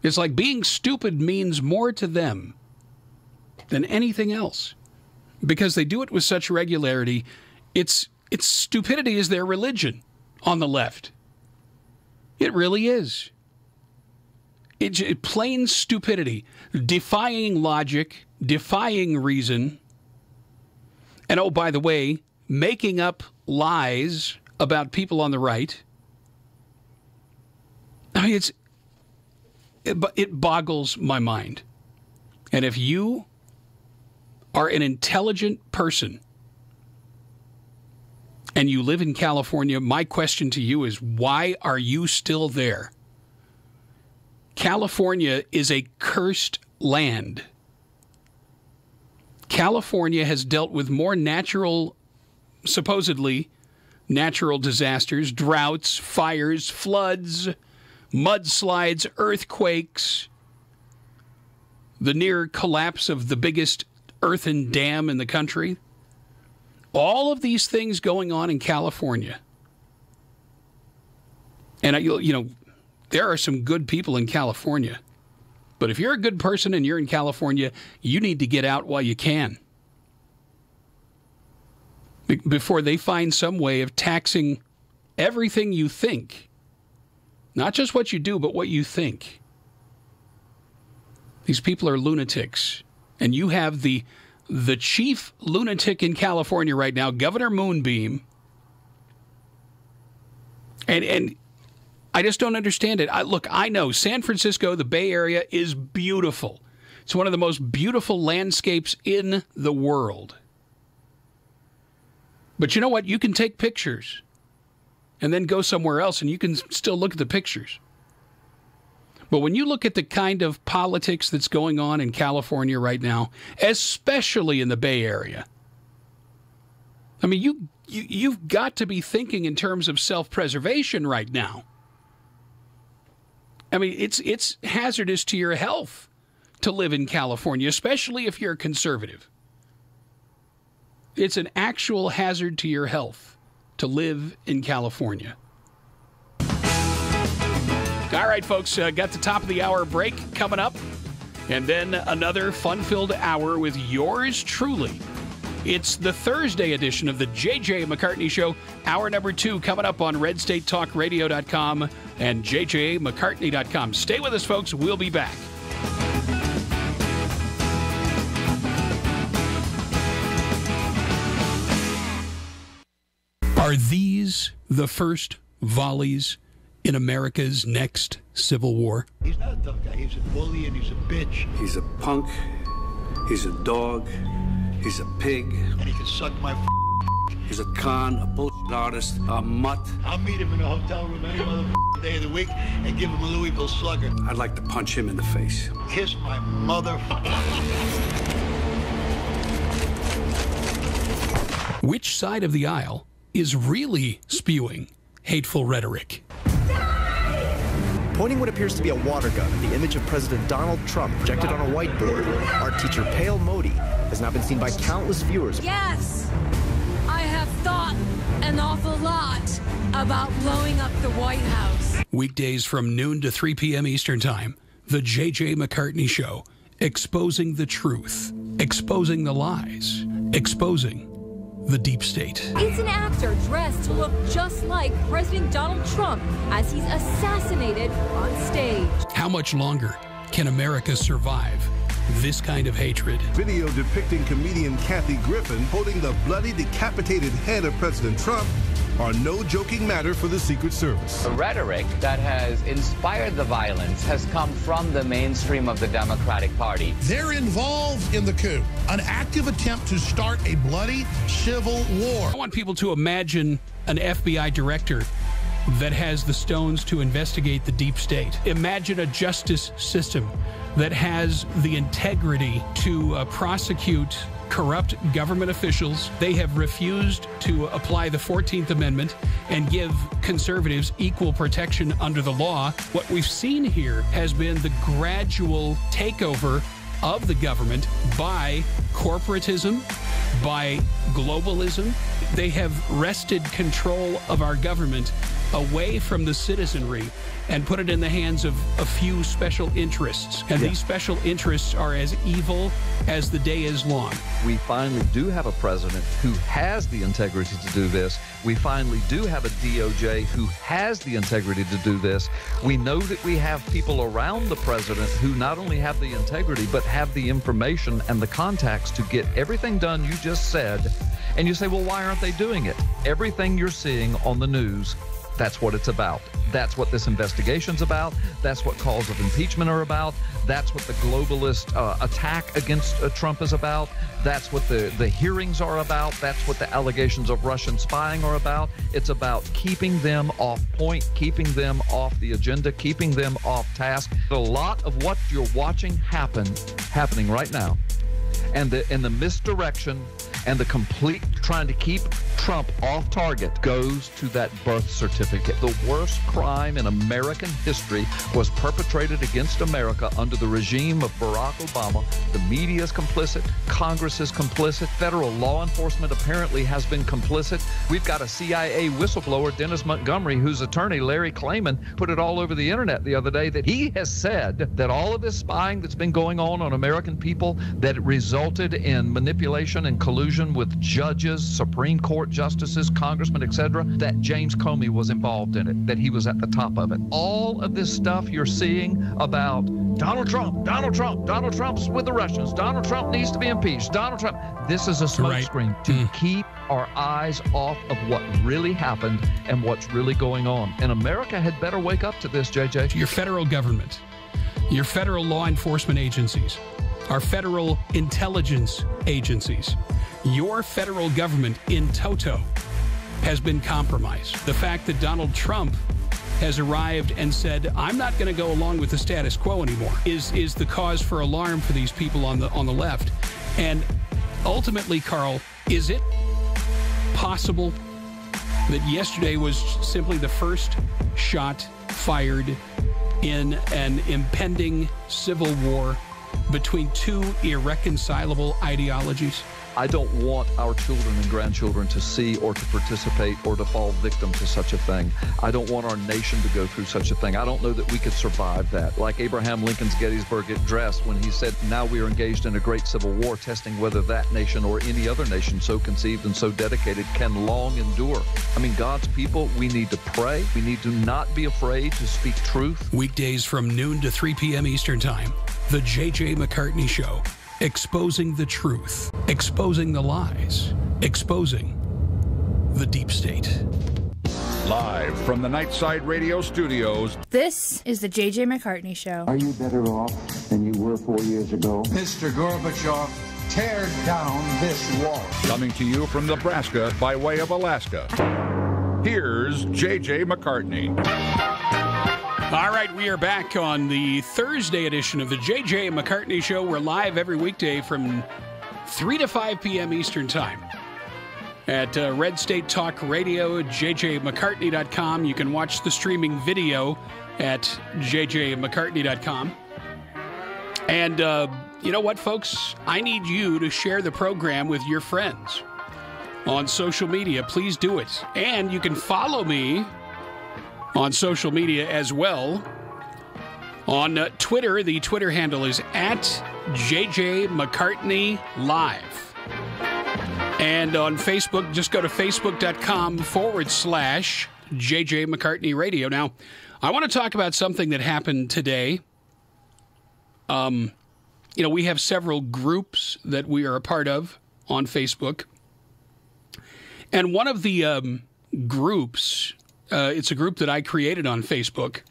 It's like being stupid means more to them than anything else because they do it with such regularity. It's stupidity is their religion on the left. It really is. It's plain stupidity, defying logic, defying reason, and, oh, by the way, making up lies about people on the right. I mean, it boggles my mind. And if you are an intelligent person and you live in California, my question to you is, why are you still there? California is a cursed land. California has dealt with more supposedly natural disasters, droughts, fires, floods, mudslides, earthquakes, the near collapse of the biggest earthen dam in the country. All of these things going on in California. And, there are some good people in California. But if you're a good person and you're in California, you need to get out while you can. Before they find some way of taxing everything you think. Not just what you do, but what you think. These people are lunatics. And you have the chief lunatic in California right now, Governor Moonbeam. And I just don't understand it. Look, I know San Francisco, the Bay Area, is beautiful. It's one of the most beautiful landscapes in the world. But you know what? You can take pictures and then go somewhere else and you can still look at the pictures. But when you look at the kind of politics that's going on in California right now, especially in the Bay Area, I mean, you've got to be thinking in terms of self-preservation right now. I mean, it's hazardous to your health to live in California, especially if you're a conservative. It's an actual hazard to your health to live in California. All right, folks, got the top of the hour break coming up, and then another fun-filled hour with yours truly It's the Thursday edition of the J.J. McCartney Show. Hour number 2 coming up on RedStateTalkRadio.com and JJMcCartney.com. Stay with us, folks. We'll be back. Are these the first volleys in America's next civil war? He's not a tough guy. He's a bully and he's a bitch. He's a punk. He's a dog. He's a pig. And he can suck my He's a con, a bullshit artist, a mutt. I'll meet him in a hotel room any other day of the week and give him a Louisville Slugger. I'd like to punch him in the face. Kiss my mother. Which side of the aisle is really spewing hateful rhetoric? Pointing what appears to be a water gun at the image of President Donald Trump projected on a whiteboard, art teacher Pale Modi has now been seen by countless viewers. Yes, I have thought an awful lot about blowing up the White House. Weekdays from noon to 3 p.m. Eastern Time, the J.J. McCartney Show, exposing the truth, exposing the lies, exposing the deep state. It's an actor dressed to look just like President Donald Trump as he's assassinated on stage. How much longer can America survive this kind of hatred? Video depicting comedian Kathy Griffin holding the bloody, decapitated head of President Trump are no joking matter for the Secret Service. The rhetoric that has inspired the violence has come from the mainstream of the Democratic Party. They're involved in the coup, an active attempt to start a bloody civil war. I want people to imagine an FBI director that has the stones to investigate the deep state. Imagine a justice system that has the integrity to prosecute corrupt government officials. They have refused to apply the 14th Amendment and give conservatives equal protection under the law. What we've seen here has been the gradual takeover of the government by corporatism, by globalism. They have wrested control of our government away from the citizenry and put it in the hands of a few special interests. And these special interests are as evil as the day is long. We finally do have a president who has the integrity to do this. We finally do have a DOJ who has the integrity to do this. We know that we have people around the president who not only have the integrity, but have the information and the contacts to get everything done you just said. And you say, well, why aren't they doing it? Everything you're seeing on the news, that's what it's about. That's what this investigation's about. That's what calls of impeachment are about. That's what the globalist attack against Trump is about. That's what the hearings are about. That's what the allegations of Russian spying are about. It's about keeping them off point, keeping them off the agenda, keeping them off task. A lot of what you're watching happening right now, and the misdirection and the complete trying to keep Trump off target goes to that birth certificate. The worst crime in American history was perpetrated against America under the regime of Barack Obama. The media is complicit. Congress is complicit. Federal law enforcement apparently has been complicit. We've got a CIA whistleblower, Dennis Montgomery, whose attorney, Larry Klayman, put it all over the internet the other day that he has said that all of this spying that's been going on American people, that it resulted in manipulation and collusion with judges, Supreme Court justices, congressmen, etc., that James Comey was involved in it, that he was at the top of it. All of this stuff you're seeing about Donald Trump's with the Russians, Donald Trump needs to be impeached, Donald Trump, this is a smokescreen to keep our eyes off of what really happened and what's really going on. And America had better wake up to this, JJ. Your federal government, your federal law enforcement agencies, our federal intelligence agencies, your federal government in toto has been compromised. The fact that Donald Trump has arrived and said, I'm not going to go along with the status quo anymore, is the cause for alarm for these people on the left. And ultimately, Carl, is it possible that yesterday was simply the first shot fired in an impending civil war between two irreconcilable ideologies? I don't want our children and grandchildren to see or to participate or to fall victim to such a thing. I don't want our nation to go through such a thing. I don't know that we could survive that. Like Abraham Lincoln's Gettysburg Address, when he said, now we are engaged in a great civil war, testing whether that nation or any other nation so conceived and so dedicated can long endure. I mean, God's people, we need to pray. We need to not be afraid to speak truth. Weekdays from noon to 3 p.m. Eastern Time, The J.J. McCartney Show. Exposing the truth, exposing the lies, exposing the deep state. Live from the Nightside Radio Studios. This is the J.J. McCartney Show. Are you better off than you were 4 years ago? Mr. Gorbachev, tear down this wall. Coming to you from Nebraska by way of Alaska. Here's J.J. McCartney. All right, we are back on the Thursday edition of the J.J. McCartney Show. We're live every weekday from 3 to 5 p.m. Eastern Time at Red State Talk Radio, jjmccartney.com. You can watch the streaming video at jjmccartney.com. And you know what, folks? I need you to share the program with your friends on social media. Please do it. And you can follow me on social media as well. On Twitter, the Twitter handle is at JJ McCartney Live. And on Facebook, just go to facebook.com/JJ McCartney Radio. Now, I want to talk about something that happened today. We have several groups that we are a part of on Facebook. And one of the groups, it's a group that I created on Facebook.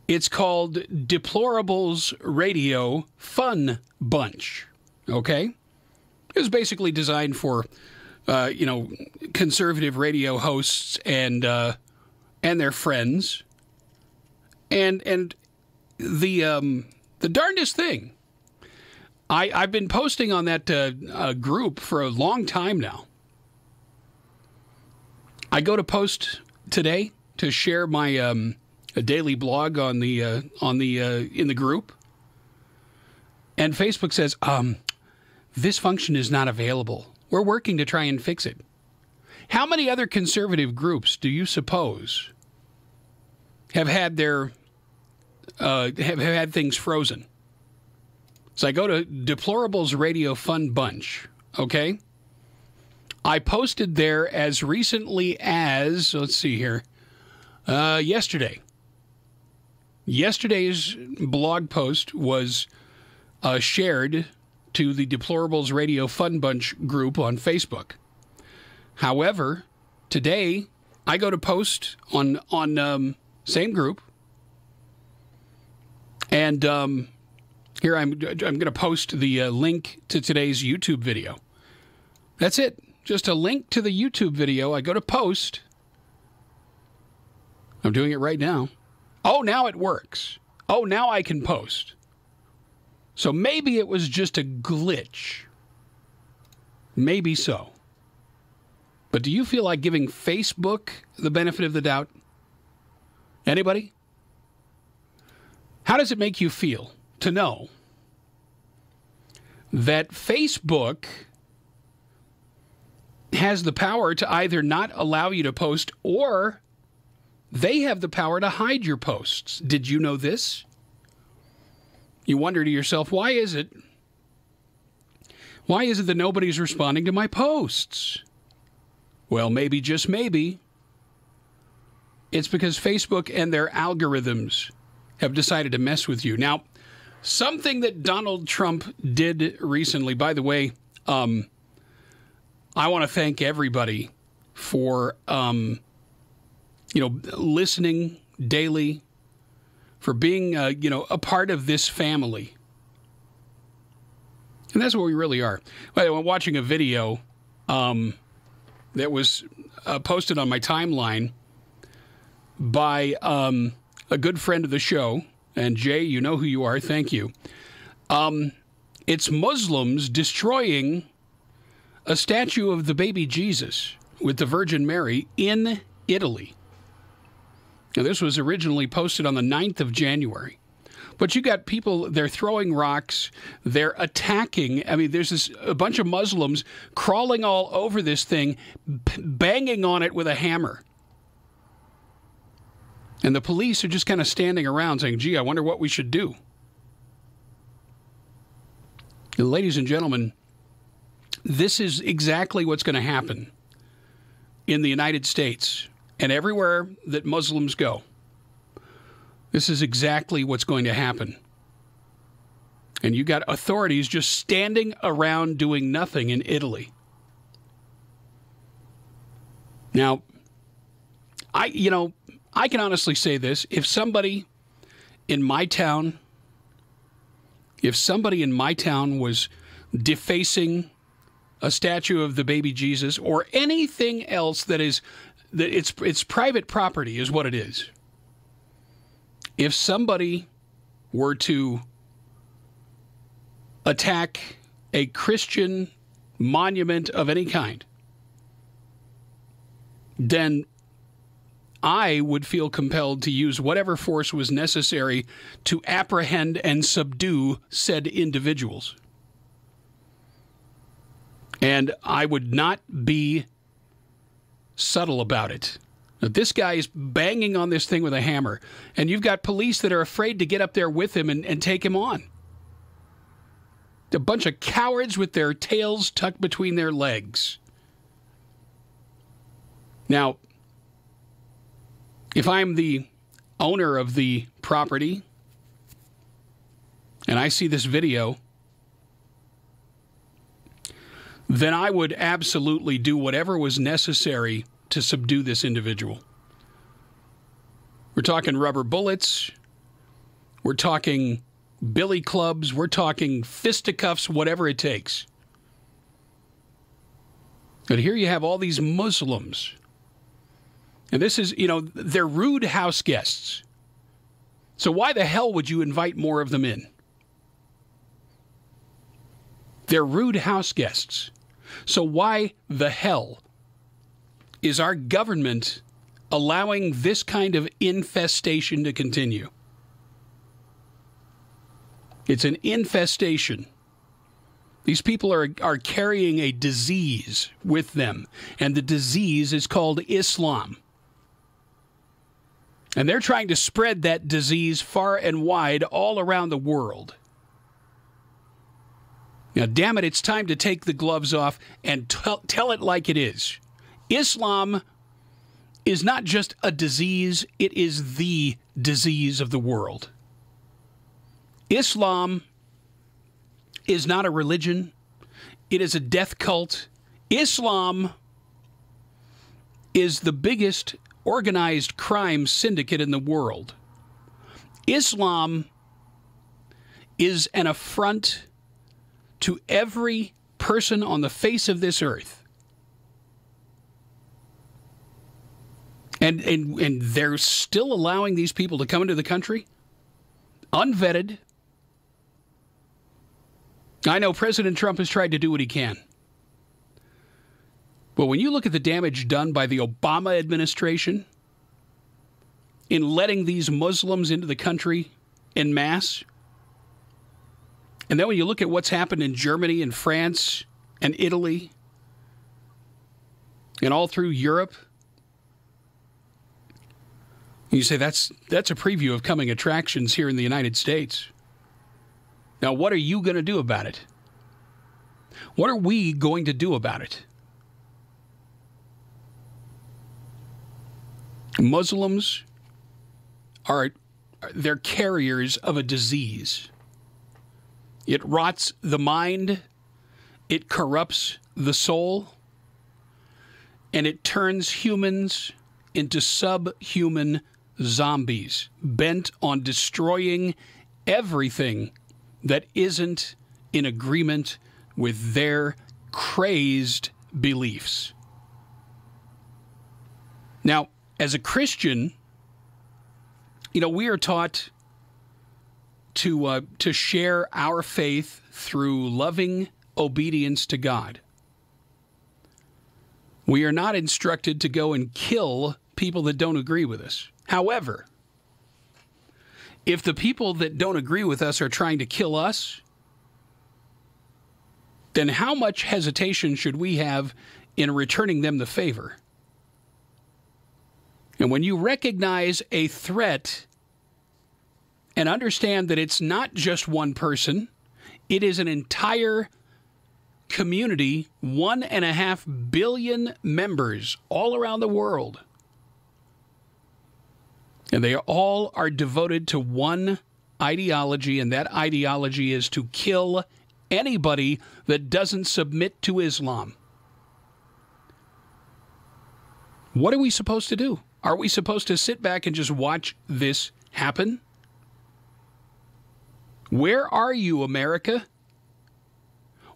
It's called Deplorables Radio Fun Bunch. Okay? It was basically designed for, conservative radio hosts and their friends. And the darndest thing, I've been posting on that group for a long time now. I go to post today to share my a daily blog in the group, and Facebook says this function is not available. We're working to try and fix it. How many other conservative groups do you suppose have had their have had things frozen? So I go to Deplorables Radio Fun Bunch. Okay. I posted there as recently as, let's see here, yesterday. Yesterday's blog post was shared to the Deplorables Radio Fun Bunch group on Facebook. However, today I go to post on same group, and here I'm going to post the link to today's YouTube video. That's it. Just a link to the YouTube video. I go to post. I'm doing it right now. Oh, now it works. Oh, now I can post. So maybe it was just a glitch. Maybe so. But do you feel like giving Facebook the benefit of the doubt? Anybody? How does it make you feel to know that Facebook has the power to either not allow you to post, or they have the power to hide your posts? Did you know this? You wonder to yourself, why is it that nobody's responding to my posts? Well, maybe, just maybe, it's because Facebook and their algorithms have decided to mess with you. Now, something that Donald Trump did recently, by the way, I want to thank everybody for, listening daily, for being, a part of this family. And that's what we really are. By the way, I'm watching a video that was posted on my timeline by a good friend of the show. And Jay, you know who you are. Thank you. It's Muslims destroying a statue of the baby Jesus with the Virgin Mary in Italy. Now, this was originally posted on the 9th of January. But you got people, they're throwing rocks, they're attacking. I mean, there's a bunch of Muslims crawling all over this thing, banging on it with a hammer. And the police are just kind of standing around saying, gee, I wonder what we should do. And ladies and gentlemen, this is exactly what's going to happen in the United States and everywhere that Muslims go. This is exactly what's going to happen. And you got authorities just standing around doing nothing in Italy. Now, I can honestly say this. If somebody in my town was defacing a statue of the baby Jesus or anything else that it's private property is what it is. If somebody were to attack a Christian monument of any kind, then I would feel compelled to use whatever force was necessary to apprehend and subdue said individuals. And I would not be subtle about it. Now, this guy is banging on this thing with a hammer, and you've got police that are afraid to get up there with him and take him on. A bunch of cowards with their tails tucked between their legs. Now, if I'm the owner of the property and I see this video, then I would absolutely do whatever was necessary to subdue this individual. We're talking rubber bullets. We're talking billy clubs. We're talking fisticuffs, whatever it takes. But here you have all these Muslims. And this is, they're rude house guests. So why the hell would you invite more of them in? They're rude house guests. So why the hell is our government allowing this kind of infestation to continue? It's an infestation. These people are carrying a disease with them, and the disease is called Islam. And they're trying to spread that disease far and wide all around the world. Now, damn it, it's time to take the gloves off and tell it like it is. Islam is not just a disease, it is the disease of the world. Islam is not a religion, it is a death cult. Islam is the biggest organized crime syndicate in the world. Islam is an affront to every person on the face of this earth. And they're still allowing these people to come into the country unvetted. I know President Trump has tried to do what he can. But when you look at the damage done by the Obama administration in letting these Muslims into the country en masse, and then when you look at what's happened in Germany and France and Italy and all through Europe, you say that's a preview of coming attractions here in the United States. Now, what are you going to do about it? What are we going to do about it? Muslims they're carriers of a disease. It rots the mind, it corrupts the soul, and it turns humans into subhuman zombies, bent on destroying everything that isn't in agreement with their crazed beliefs. Now, as a Christian, we are taught to share our faith through loving obedience to God. We are not instructed to go and kill people that don't agree with us. However, If the people that don't agree with us are trying to kill us, then how much hesitation should we have in returning them the favor? And when you recognize a threat and understand that it's not just one person, it is an entire community, 1.5 billion members all around the world. And they all are devoted to one ideology, and that ideology is to kill anybody that doesn't submit to Islam. What are we supposed to do? Are we supposed to sit back and just watch this happen? Where are you, America?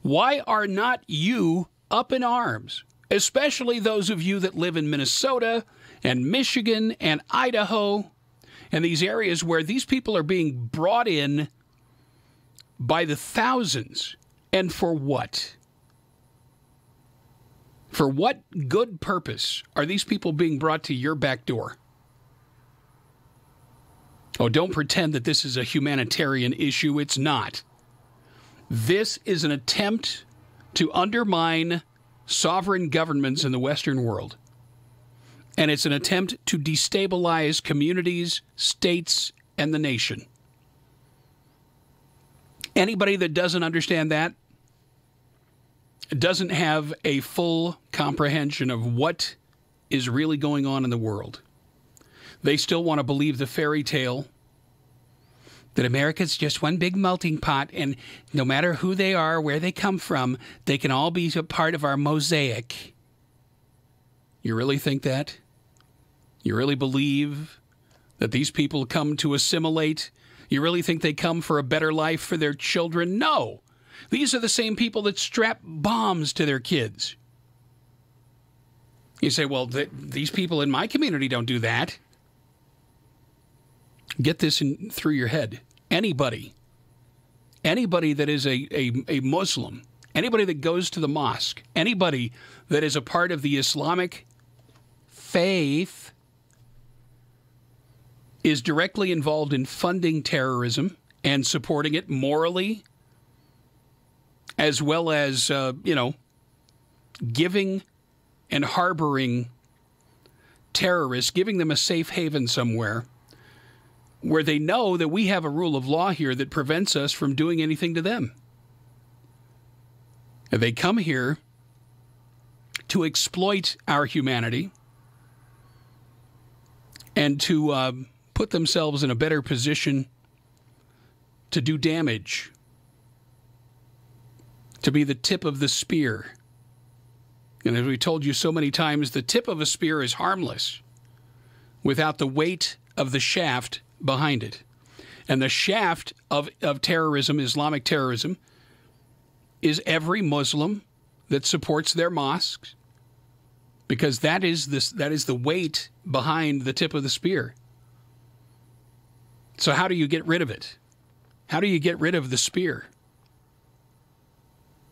Why are not you up in arms? Especially those of you that live in Minnesota and Michigan and Idaho and these areas where these people are being brought in by the thousands. And for what? For what good purpose are these people being brought to your back door? Oh, don't pretend that this is a humanitarian issue. It's not. This is an attempt to undermine sovereign governments in the Western world. And it's an attempt to destabilize communities, states, and the nation. Anybody that doesn't understand that doesn't have a full comprehension of what is really going on in the world. They still want to believe the fairy tale that America's just one big melting pot, and no matter who they are, where they come from, they can all be a part of our mosaic. You really think that? You really believe that these people come to assimilate? You really think they come for a better life for their children? No. These are the same people that strap bombs to their kids. You say, well, these people in my community don't do that. Get this through your head. Anybody that is a Muslim, anybody that goes to the mosque, anybody that is a part of the Islamic faith is directly involved in funding terrorism and supporting it morally, as well as, giving and harboring terrorists, giving them a safe haven somewhere where they know that we have a rule of law here that prevents us from doing anything to them. And they come here to exploit our humanity and to put themselves in a better position to do damage, to be the tip of the spear. And as we told you so many times, the tip of a spear is harmless without the weight of the shaft behind it. And the shaft of terrorism, Islamic terrorism, is every Muslim that supports their mosques, because that is the weight behind the tip of the spear. So how do you get rid of it? How do you get rid of the spear?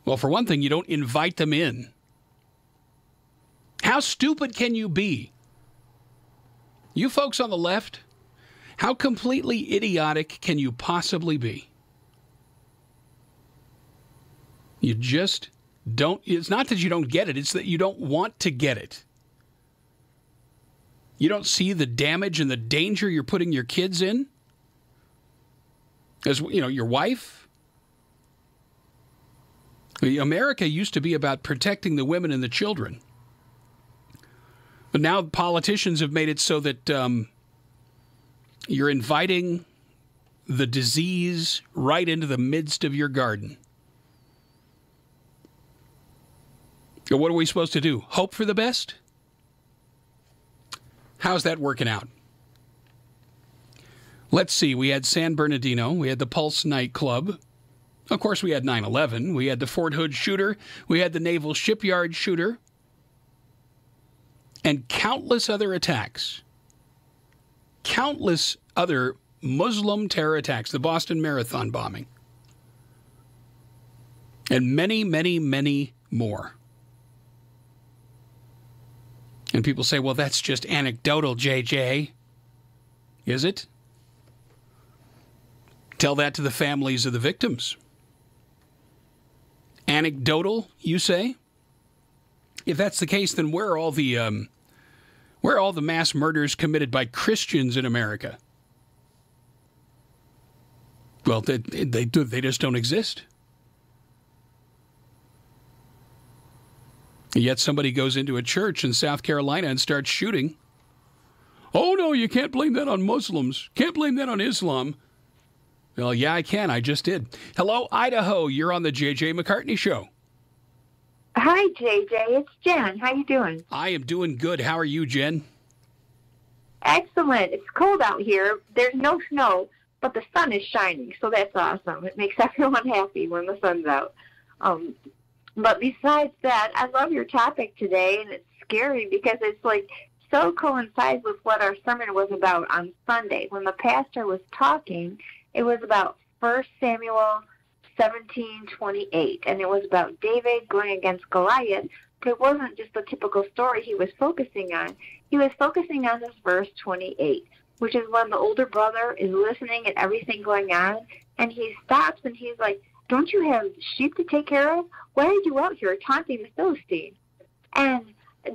Well, for one thing, you don't invite them in. How stupid can you be? You folks on the left, how completely idiotic can you possibly be? You just don't. It's not that you don't get it, it's that you don't want to get it. You don't see the damage and the danger you're putting your kids in? As you know, your wife? America used to be about protecting the women and the children. But now politicians have made it so that you're inviting the disease right into the midst of your garden. So what are we supposed to do? Hope for the best? How's that working out? Let's see. We had San Bernardino. We had the Pulse nightclub. Of course, we had 9/11. We had the Fort Hood shooter. We had the Naval Shipyard shooter. And countless other attacks. Countless other Muslim terror attacks. The Boston Marathon bombing. And many, many, many more. And people say, well, that's just anecdotal, JJ. Is it? Tell that to the families of the victims. Anecdotal, you say? If that's the case, then where are all the mass murders committed by Christians in America? Well, they just don't exist. Yet somebody goes into a church in South Carolina and starts shooting. Oh, no, you can't blame that on Muslims. Can't blame that on Islam. Well, yeah, I can. I just did. Hello, Idaho. You're on the J.J. McCartney Show. Hi, JJ. It's Jen. How you doing? I am doing good. How are you, Jen? Excellent. It's cold out here. There's no snow, but the sun is shining, so that's awesome. It makes everyone happy when the sun's out. But besides that, I love your topic today, and it's scary because it's like so coincides with what our sermon was about on Sunday. When the pastor was talking, it was about 1 Samuel 17:28, and it was about David going against Goliath, but it wasn't just the typical story he was focusing on. He was focusing on this verse 28, which is when the older brother is listening at everything going on, and he stops and he's like, don't you have sheep to take care of? Why are you out here taunting the Philistine? And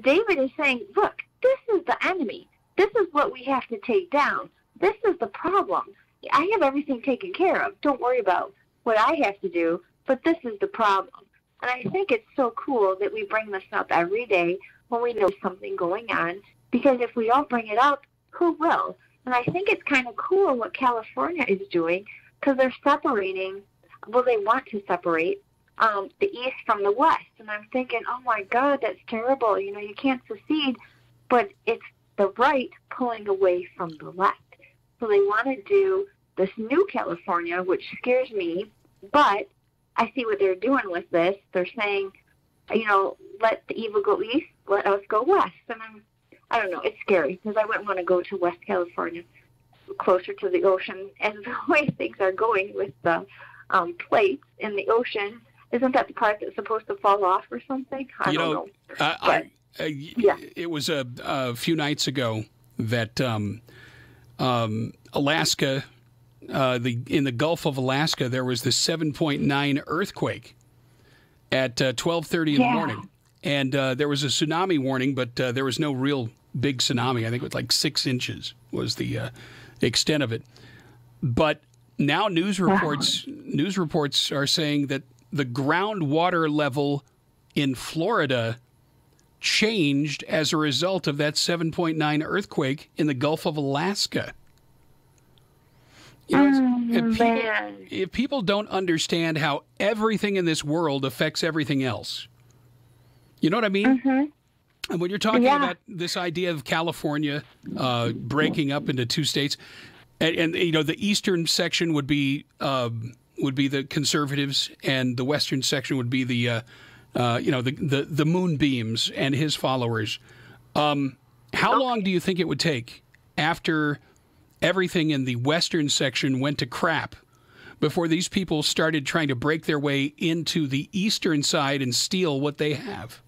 David is saying, look, this is the enemy. This is what we have to take down. This is the problem. I have everything taken care of. Don't worry about what I have to do, but this is the problem. And I think it's so cool that we bring this up every day when we know something going on, because if we don't bring it up, who will? And I think it's kind of cool what California is doing, because they're separating, well, they want to separate the East from the West. And I'm thinking, oh, my God, that's terrible. You know, you can't secede, but it's the right pulling away from the left. So they want to do this new California, which scares me, but I see what they're doing with this. They're saying, you know, let the evil go east, let us go west. And I don't know, it's scary because I wouldn't want to go to West California, closer to the ocean. And the way things are going with the plates in the ocean, isn't that the part that's supposed to fall off or something? I don't know. Yeah. It was a few nights ago that Alaska, in the Gulf of Alaska, there was this 7.9 earthquake at 12:30 in the morning. And there was a tsunami warning, but there was no real big tsunami. I think it was like 6 inches was the extent of it. But now news reports are saying that the groundwater level in Florida changed as a result of that 7.9 earthquake in the Gulf of Alaska. You know, if people don't understand how everything in this world affects everything else, you know what I mean? Mm-hmm. And when you're talking about this idea of California breaking up into 2 states, and you know, the eastern section would be the conservatives, and the western section would be the the moonbeams and his followers. How long do you think it would take after everything in the western section went to crap before these people started trying to break their way into the eastern side and steal what they have?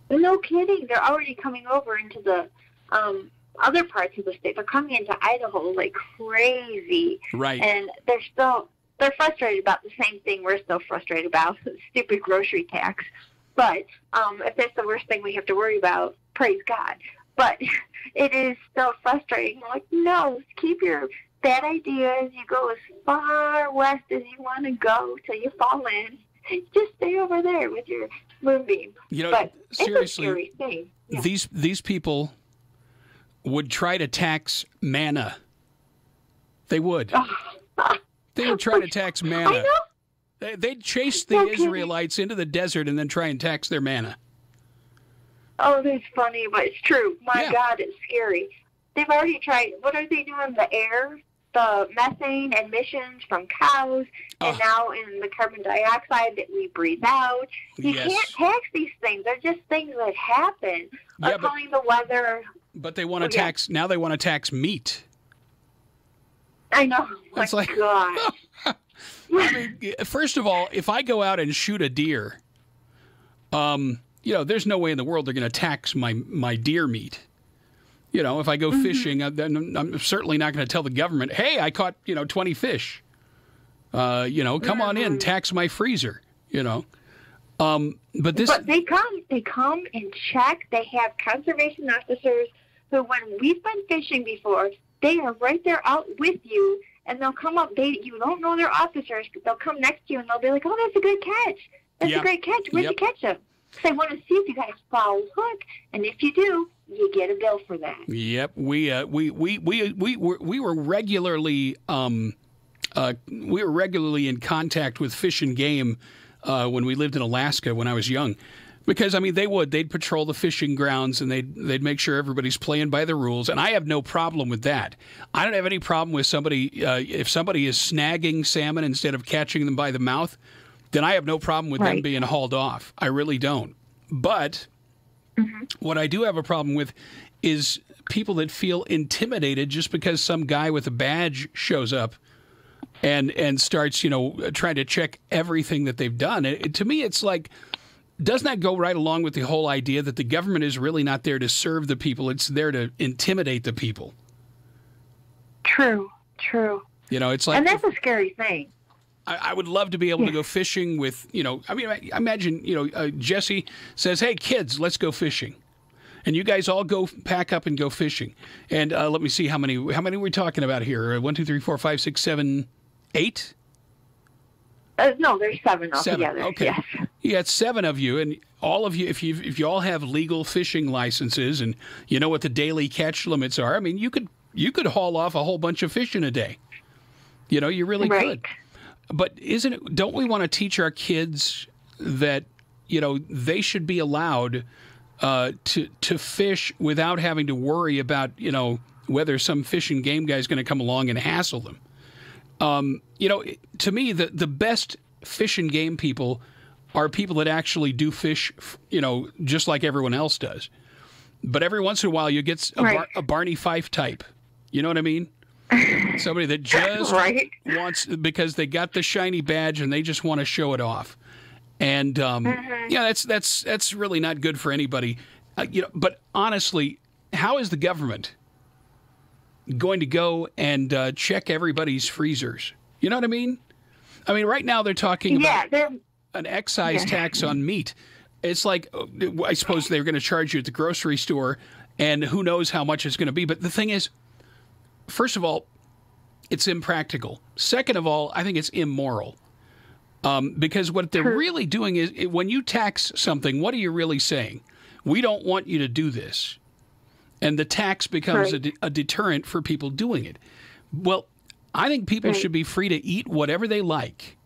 No kidding. They're already coming over into the other parts of the state. They're coming into Idaho like crazy. Right. And they're frustrated about the same thing we're still frustrated about, stupid grocery tax. But if that's the worst thing we have to worry about, praise God. But it is still frustrating. I'm like, no, keep your bad ideas. You go as far west as you want to go till you fall in. Just stay over there with your moonbeam. You know, but seriously, it's a scary thing. Yeah. These people would try to tax manna. They would. They would try to tax manna. I know. They'd chase the Israelites into the desert and then try and tax their manna. Oh, that's funny, but it's true. My God, it's scary. They've already tried. What are they doing? The air, the methane emissions from cows, and now in the carbon dioxide that we breathe out. You can't tax these things. They're just things that happen. Like calling the weather. But they want to tax. Now they want to tax meat. I know. It's like, God. I mean, first of all, if I go out and shoot a deer, you know, there's no way in the world they're going to tax my deer meat. You know, if I go fishing, then I'm certainly not going to tell the government, hey, I caught, 20 fish. Come on in, tax my freezer, But they come and check. They have conservation officers who, when we've been fishing before, they are right there out with you, and they'll come up. You don't know they're officers. They'll come next to you, and they'll be like, "Oh, that's a good catch. That's a great catch. Where'd you catch them?" Because I want to see if you got a foul hook, and if you do, you get a bill for that. Yep, we were regularly in contact with Fish and Game when we lived in Alaska when I was young. Because, they'd patrol the fishing grounds and they'd make sure everybody's playing by the rules. And I have no problem with that. I don't have any problem with somebody, if somebody is snagging salmon instead of catching them by the mouth, then I have no problem with them being hauled off. I really don't. But what I do have a problem with is people that feel intimidated just because some guy with a badge shows up and starts, trying to check everything that they've done. To me, it's like, doesn't that go right along with the whole idea that the government is really not there to serve the people? It's there to intimidate the people. True. It's like... And that's a scary thing. I would love to be able to go fishing with, imagine, Jesse says, hey, kids, let's go fishing. And you guys all go pack up and go fishing. And let me see how many are we talking about here? 1, 2, 3, 4, 5, 6, 7, 8? No, there's 7 altogether. 7. Okay. Yes. Yeah, it's 7 of you, and all of you, if you all have legal fishing licenses and you know what the daily catch limits are, you could haul off a whole bunch of fish in a day. You really could. But don't we want to teach our kids that, they should be allowed to fish without having to worry about, whether some fish and game guy is going to come along and hassle them? To me, the best fish and game people are people that actually do fish, just like everyone else does. But every once in a while, you get a Barney Fife type. You know what I mean? Somebody that just wants, because they got the shiny badge and they just want to show it off. And that's really not good for anybody. But honestly, how is the government going to go and check everybody's freezers? You know what I mean? Right now they're talking about an excise tax on meat. It's like, I suppose they're going to charge you at the grocery store, and who knows how much it's going to be. But the thing is, first of all, it's impractical. Second of all, I think it's immoral. Because what they're really doing is, when you tax something, what are you really saying? We don't want you to do this. And the tax becomes a deterrent for people doing it. Well, I think people should be free to eat whatever they like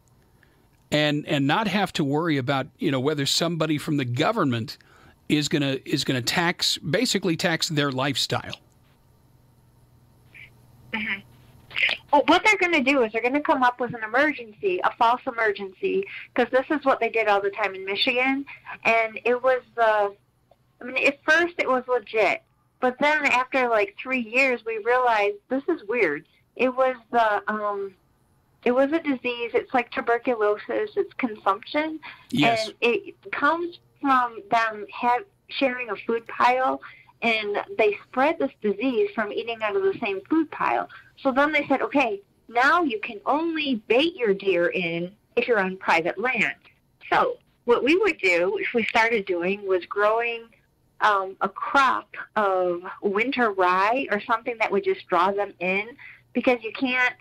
and not have to worry about, whether somebody from the government is going to basically tax their lifestyle. Mm-hmm. Well, what they're going to do is they're going to come up with an emergency, a false emergency, because this is what they did all the time in Michigan. And it was at first it was legit. But then after 3 years, we realized this is weird. It was it was a disease. It's like tuberculosis. It's consumption. Yes. And it comes from them sharing a food pile, and they spread this disease from eating out of the same food pile. So then they said, okay, now you can only bait your deer in if you're on private land. So what we would do, if we started doing, was growing a crop of winter rye or something that would just draw them in, because you can't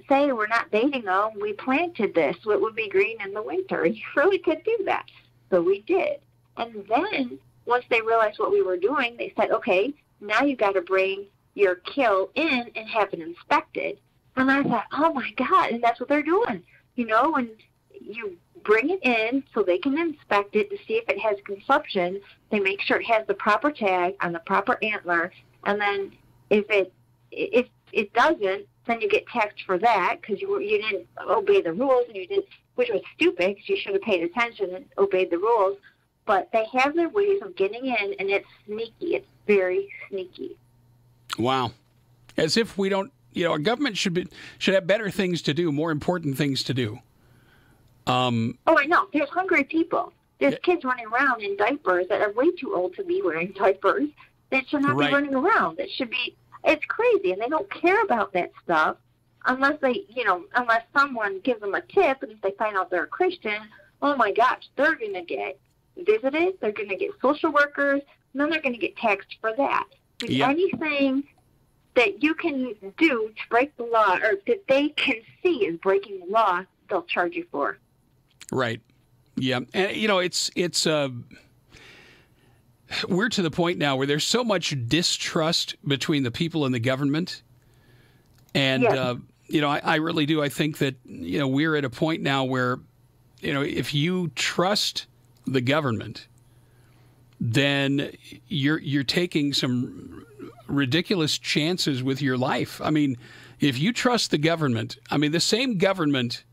say we're not baiting them. We planted this, so it would be green in the winter. You really could do that. So we did. And then once they realized what we were doing, they said, okay, now you got to bring your kill in and have it inspected. And I thought, oh my God, and that's what they're doing. When you bring it in so they can inspect it to see if it has consumption, they make sure it has the proper tag on the proper antler, and then if it doesn't, then you get taxed for that because you didn't obey the rules, and which was stupid because you should have paid attention and obeyed the rules. But they have their ways of getting in, and it's sneaky. It's very sneaky. Wow. As if we don't, our government should have better things to do, more important things to do. I know. There's hungry people. There's kids running around in diapers that are way too old to be wearing diapers, that should not Right. be running around. It's crazy, and they don't care about that stuff unless unless someone gives them a tip, and if they find out they're a Christian, oh my gosh, they're going to get visited, they're going to get social workers, and then they're going to get taxed for that. Yep. Anything that you can do to break the law, or that they can see is breaking the law, they'll charge you for. Right. Yeah. And, we're to the point now where there's so much distrust between the people and the government. And, Yes. I really do. I think that, we're at a point now where, if you trust the government, then you're taking some ridiculous chances with your life. I mean, if you trust the government, the same government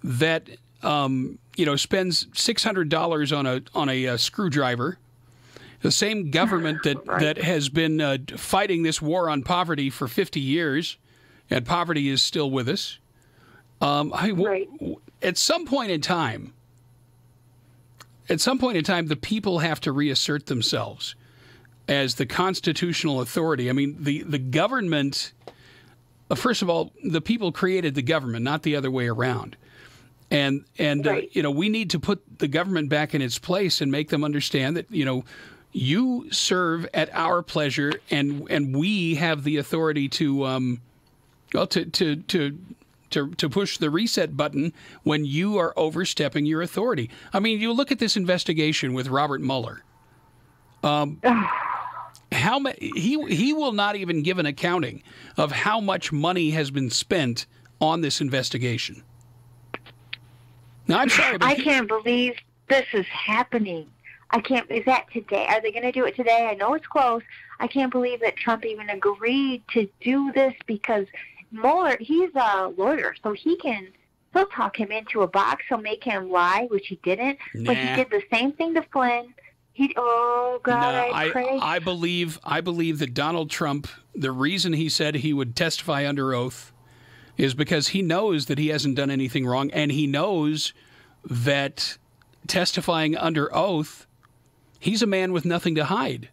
that spends $600 on a screwdriver, the same government that has been fighting this war on poverty for 50 years, and poverty is still with us. At some point in time, the people have to reassert themselves as the constitutional authority. I mean, the government, first of all, the people created the government, not the other way around. And Right. We need to put the government back in its place and make them understand that, you serve at our pleasure, and we have the authority to push the reset button when you are overstepping your authority. I mean, you look at this investigation with Robert Mueller. He will not even give an accounting of how much money has been spent on this investigation. Now, I'm sorry, but I can't believe this is happening. Is that today? Are they going to do it today? I know it's close. I can't believe that Trump even agreed to do this, because Mueller, he's a lawyer, so he'll talk him into a box. He'll make him lie, which he didn't. But he did the same thing to Flynn. I pray. I believe that Donald Trump, the reason he said he would testify under oath is because he knows that he hasn't done anything wrong, and he knows that testifying under oath, he's a man with nothing to hide.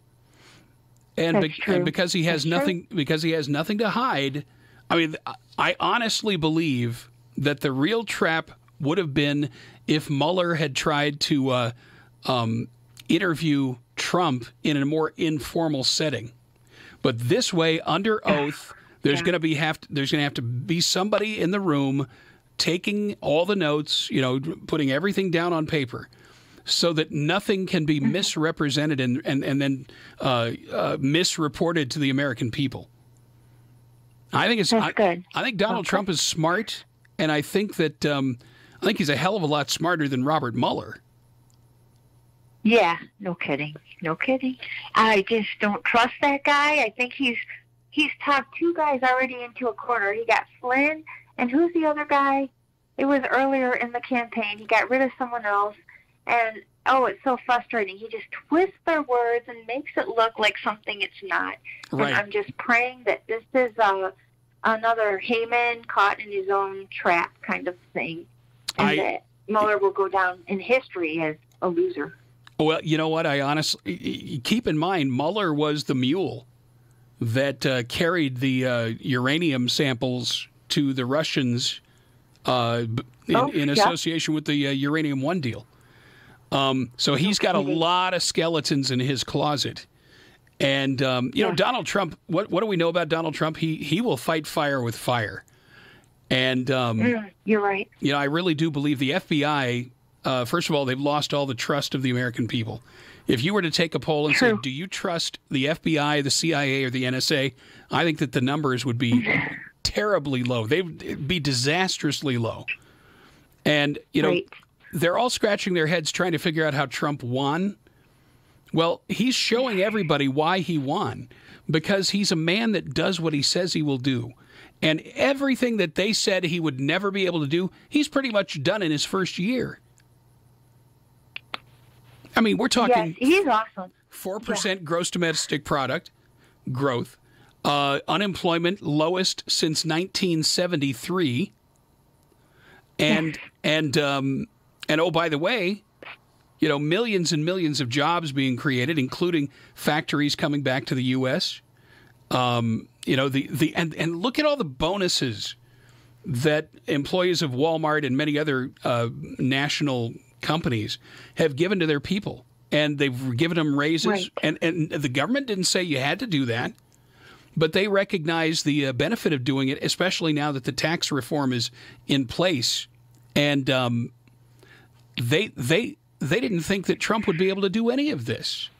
And because he has nothing to hide, I honestly believe that the real trap would have been if Mueller had tried to interview Trump in a more informal setting. But this way, under oath, there's going to have to be somebody in the room taking all the notes, putting everything down on paper, so that nothing can be misrepresented and then misreported to the American people. I think good. I think Donald Trump is smart, and I think that he's a hell of a lot smarter than Robert Mueller. Yeah, no kidding. I just don't trust that guy. I think he's talked two guys already into a corner. He got Flynn, and who's the other guy? It was earlier in the campaign. He got rid of someone else, and it's so frustrating. He just twists their words and makes it look like something it's not. Right. And I'm just praying that this is another Haman caught in his own trap kind of thing, and that Mueller will go down in history as a loser. Well, you know what? I honestly keep in mind Mueller was the mule that carried the uranium samples to the Russians in association with the Uranium One deal. So he's got a lot of skeletons in his closet. And, Donald Trump, what do we know about Donald Trump? He will fight fire with fire. And you're right. I really do believe the FBI, first of all, they've lost all the trust of the American people. If you were to take a poll and say, do you trust the FBI, the CIA, or the NSA, I think that the numbers would be terribly low. They'd be disastrously low. And, they're all scratching their heads trying to figure out how Trump won. Well, he's showing everybody why he won, because he's a man that does what he says he will do. And everything that they said he would never be able to do, he's pretty much done in his first year. I mean, we're talking... Yes, he's awesome. 4% gross domestic product growth. Unemployment lowest since 1973. And oh, by the way, millions and millions of jobs being created, including factories coming back to the U.S. And look at all the bonuses that employees of Walmart and many other national companies have given to their people. And they've given them raises. Right. And the government didn't say you had to do that. But they recognize the benefit of doing it, especially now that the tax reform is in place. And they didn't think that Trump would be able to do any of this.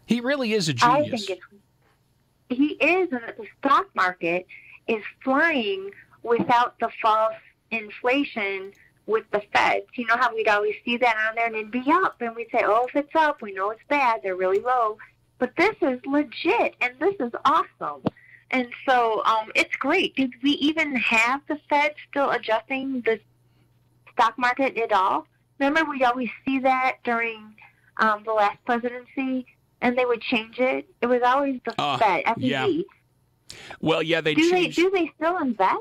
He really is a genius. I think he is, and that the stock market is flying without the false inflation with the Feds. You know how we'd always see that on there and it'd be up, and we'd say, oh, if it's up, we know it's bad, they're really low. But this is legit, and this is awesome. And so it's great. Did we even have the Fed still adjusting the stock market at all? Remember, we'd always see that during the last presidency, and they would change it. It was always the Fed, FED. Yeah. Well, yeah, they changed. Do they still invest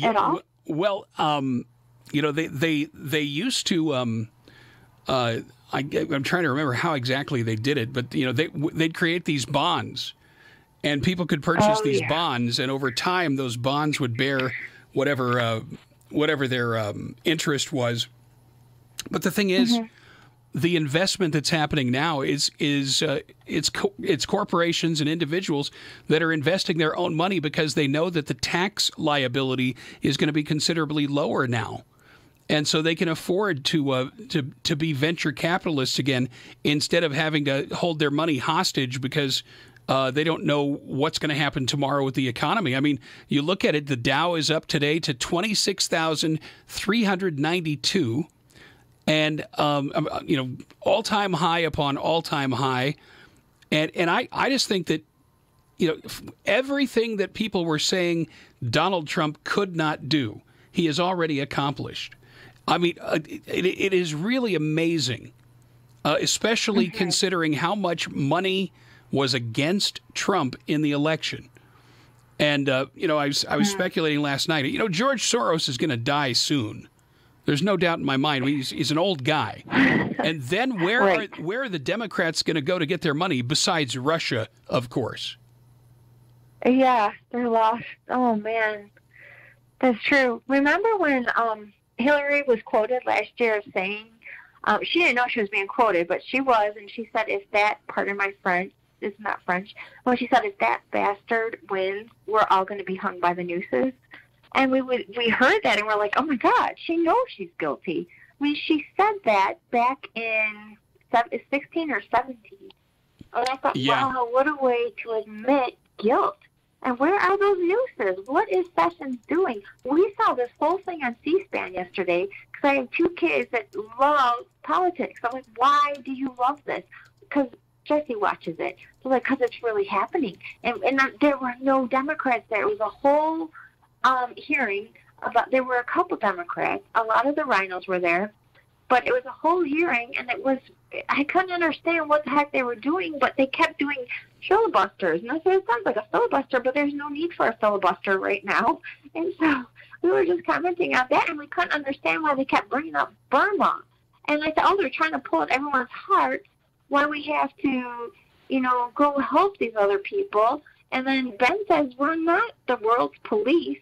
at all? Well, they used to. I'm trying to remember how exactly they did it, but they'd create these bonds, and people could purchase these bonds, and over time, those bonds would bear whatever their interest was. But the thing is, the investment that's happening now is it's corporations and individuals that are investing their own money because they know that the tax liability is going to be considerably lower now. And so they can afford to be venture capitalists again instead of having to hold their money hostage because they don't know what's going to happen tomorrow with the economy. I mean, you look at it, the Dow is up today to 26,392. And, all-time high upon all-time high. And I just think that, everything that people were saying Donald Trump could not do, he has already accomplished. I mean, it is really amazing, especially considering how much money was against Trump in the election. And, I was speculating last night, George Soros is going to die soon. There's no doubt in my mind. He's an old guy. And then where are the Democrats going to go to get their money besides Russia, of course? Yeah, they're lost. Oh, man. That's true. Remember when Hillary was quoted last year as saying, she didn't know she was being quoted, but she was, and she said, if that, pardon my French, it's not French, well, she said, if that bastard wins, we're all going to be hung by the nooses. And we heard that, and we're like, oh, my God, she knows she's guilty. I mean, she said that back in 16 or 17. And I thought, wow, what a way to admit guilt. And where are those nooses? What is Sessions doing? We saw this whole thing on C-SPAN yesterday because I have two kids that love politics. I'm like, why do you love this? Because Jesse watches it. So like, because it's really happening. And there were no Democrats there. It was a whole hearing about, there were a couple Democrats, a lot of the rhinos were there, but it was a whole hearing, and I couldn't understand what the heck they were doing, but they kept doing filibusters, and I said, it sounds like a filibuster, but there's no need for a filibuster right now, and so we were just commenting on that, and we couldn't understand why they kept bringing up Burma, and I said, oh, they're trying to pull at everyone's heart, why we have to, go help these other people, and then Ben says, we're not the world's police.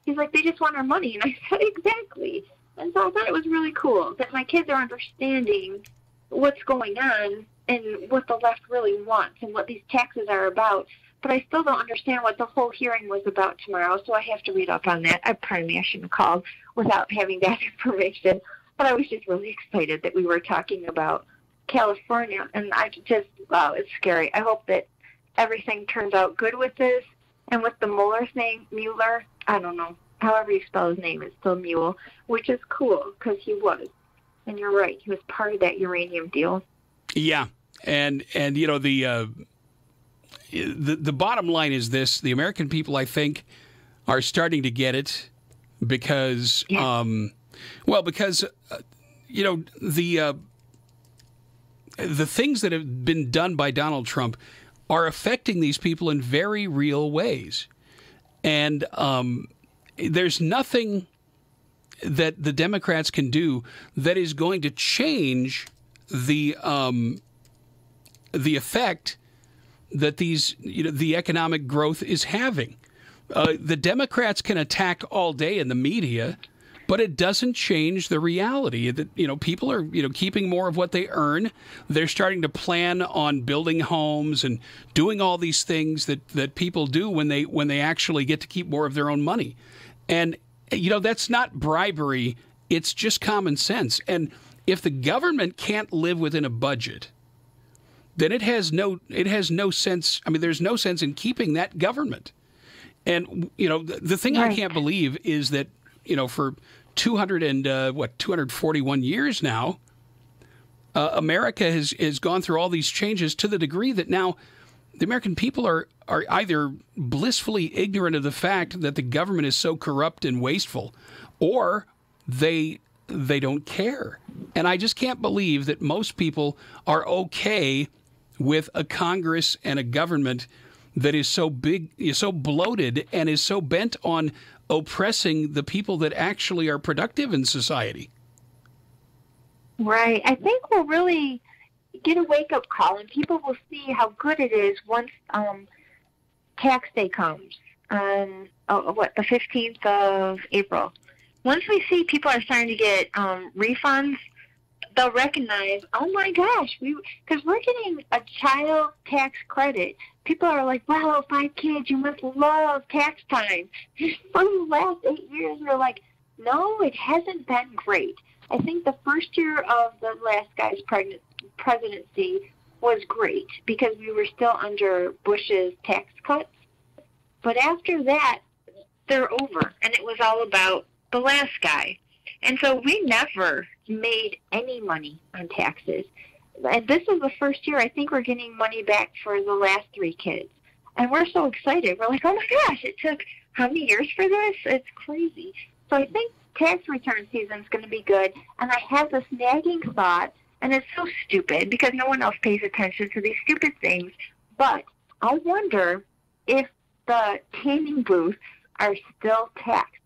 He's like, they just want our money. And I said, exactly. And so I thought it was really cool that my kids are understanding what's going on and what the left really wants and what these taxes are about. But I still don't understand what the whole hearing was about tomorrow, so I have to read up on that. Pardon me, I shouldn't have called without having that information. But I was just really excited that we were talking about California. And wow, it's scary. I hope that everything turns out good with this. And with the Mueller thing, Mueller, I don't know, however you spell his name, it's still Mule, which is cool because he was. And you're right, he was part of that uranium deal. Yeah, and the bottom line is this: the American people, I think, are starting to get it because, the things that have been done by Donald Trump are affecting these people in very real ways. And there's nothing that the Democrats can do that is going to change the effect that the economic growth is having. The Democrats can attack all day in the media, but it doesn't change the reality that people are keeping more of what they earn. They're starting to plan on building homes and doing all these things that people do when they actually get to keep more of their own money. And that's not bribery, it's just common sense. And if the government can't live within a budget, then it has no sense. I mean, there's no sense in keeping that government. And the thing I can't believe is that for 241 years now, America has gone through all these changes to the degree that now the American people are either blissfully ignorant of the fact that the government is so corrupt and wasteful, or they don't care. And I just can't believe that most people are okay with a Congress and a government that is so big, is so bloated, and is so bent on oppressing the people that actually are productive in society. Right. I think we'll really get a wake-up call, and people will see how good it is once tax day comes on, the 15th of April. Once we see people are starting to get refunds, they'll recognize, oh my gosh, because we're getting a child tax credit. People are like, wow, 5 kids, you must love tax time. For the last 8 years, we're like, no, it hasn't been great. I think the first year of the last guy's presidency was great because we were still under Bush's tax cuts. But after that, they're over, and it was all about the last guy. And so we never made any money on taxes. And this is the first year I think we're getting money back for the last 3 kids. And we're so excited. We're like, oh my gosh, it took how many years for this? It's crazy. So I think tax return season is going to be good. And I have this nagging thought, and it's so stupid because no one else pays attention to these stupid things. But I wonder if the tanning booths are still taxed.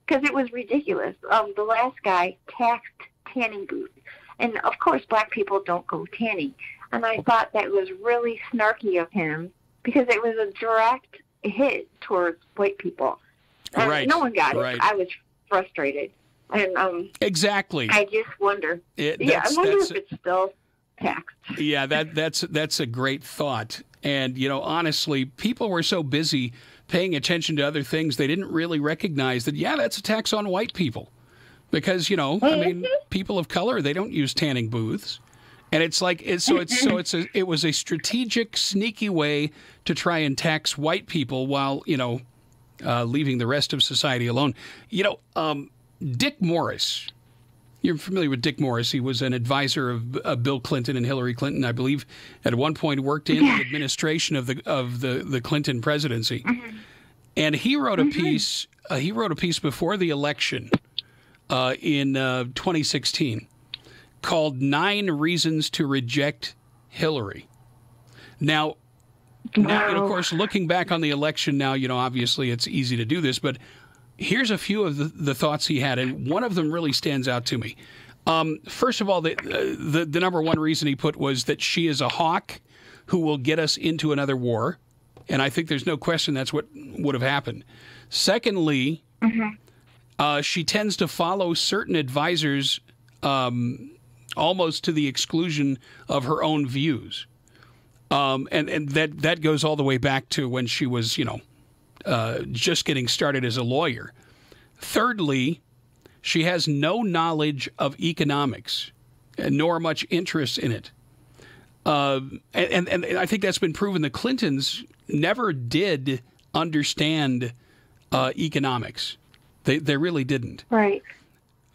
Because it was ridiculous. The last guy taxed tanning booths. And, of course, black people don't go tanning. And I thought that was really snarky of him because it was a direct hit towards white people. And right. No one got right. it. I was frustrated. And exactly. I just wonder. I wonder if it's still taxed. Yeah, that's a great thought. And, honestly, people were so busy paying attention to other things, they didn't really recognize that, that's a tax on white people. Because, people of color, they don't use tanning booths. And it's like, it was a strategic, sneaky way to try and tax white people while, leaving the rest of society alone. Dick Morris, you're familiar with Dick Morris. He was an advisor of Bill Clinton and Hillary Clinton. I believe at one point worked in the administration of the Clinton presidency. Mm-hmm. And he wrote a piece. He wrote a piece before the election in 2016 called 9 Reasons to Reject Hillary. Now, of course, looking back on the election now, obviously it's easy to do this, but here's a few of the thoughts he had, and one of them really stands out to me. First of all, the number one reason he put was that she is a hawk who will get us into another war, and I think there's no question that's what would have happened. Secondly, she tends to follow certain advisors almost to the exclusion of her own views, and that goes all the way back to when she was, just getting started as a lawyer. Thirdly, she has no knowledge of economics, nor much interest in it. And I think that's been proven. The Clintons never did understand economics. They really didn't. Right.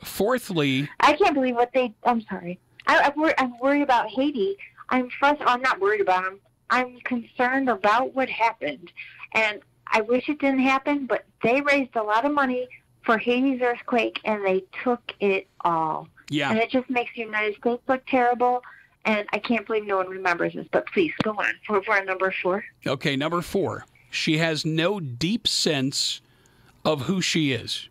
Fourthly, I can't believe what I'm sorry. I'm worried about Haiti. I'm not worried about him. I'm concerned about what happened. And I wish it didn't happen, but they raised a lot of money for Haiti's earthquake, and they took it all. Yeah. And it just makes the United States look terrible, and I can't believe no one remembers this. But please, go on for number 4. Okay, number 4. She has no deep sense of who she is.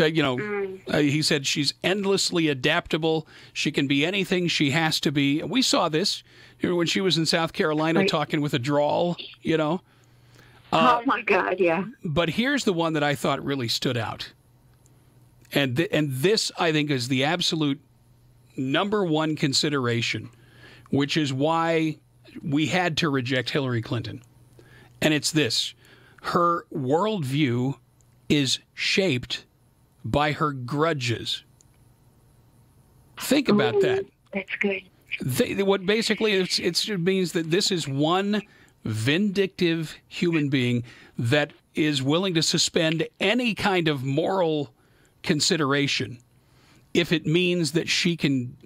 He said she's endlessly adaptable. She can be anything she has to be. We saw this when she was in South Carolina talking with a drawl, oh, my God, yeah. But here's the one that I thought really stood out. And this, I think, is the absolute number one consideration, which is why we had to reject Hillary Clinton. And it's this. Her worldview is shaped by her grudges. Think about that. That's good. What basically it means that this is one vindictive human being that is willing to suspend any kind of moral consideration if it means that she can,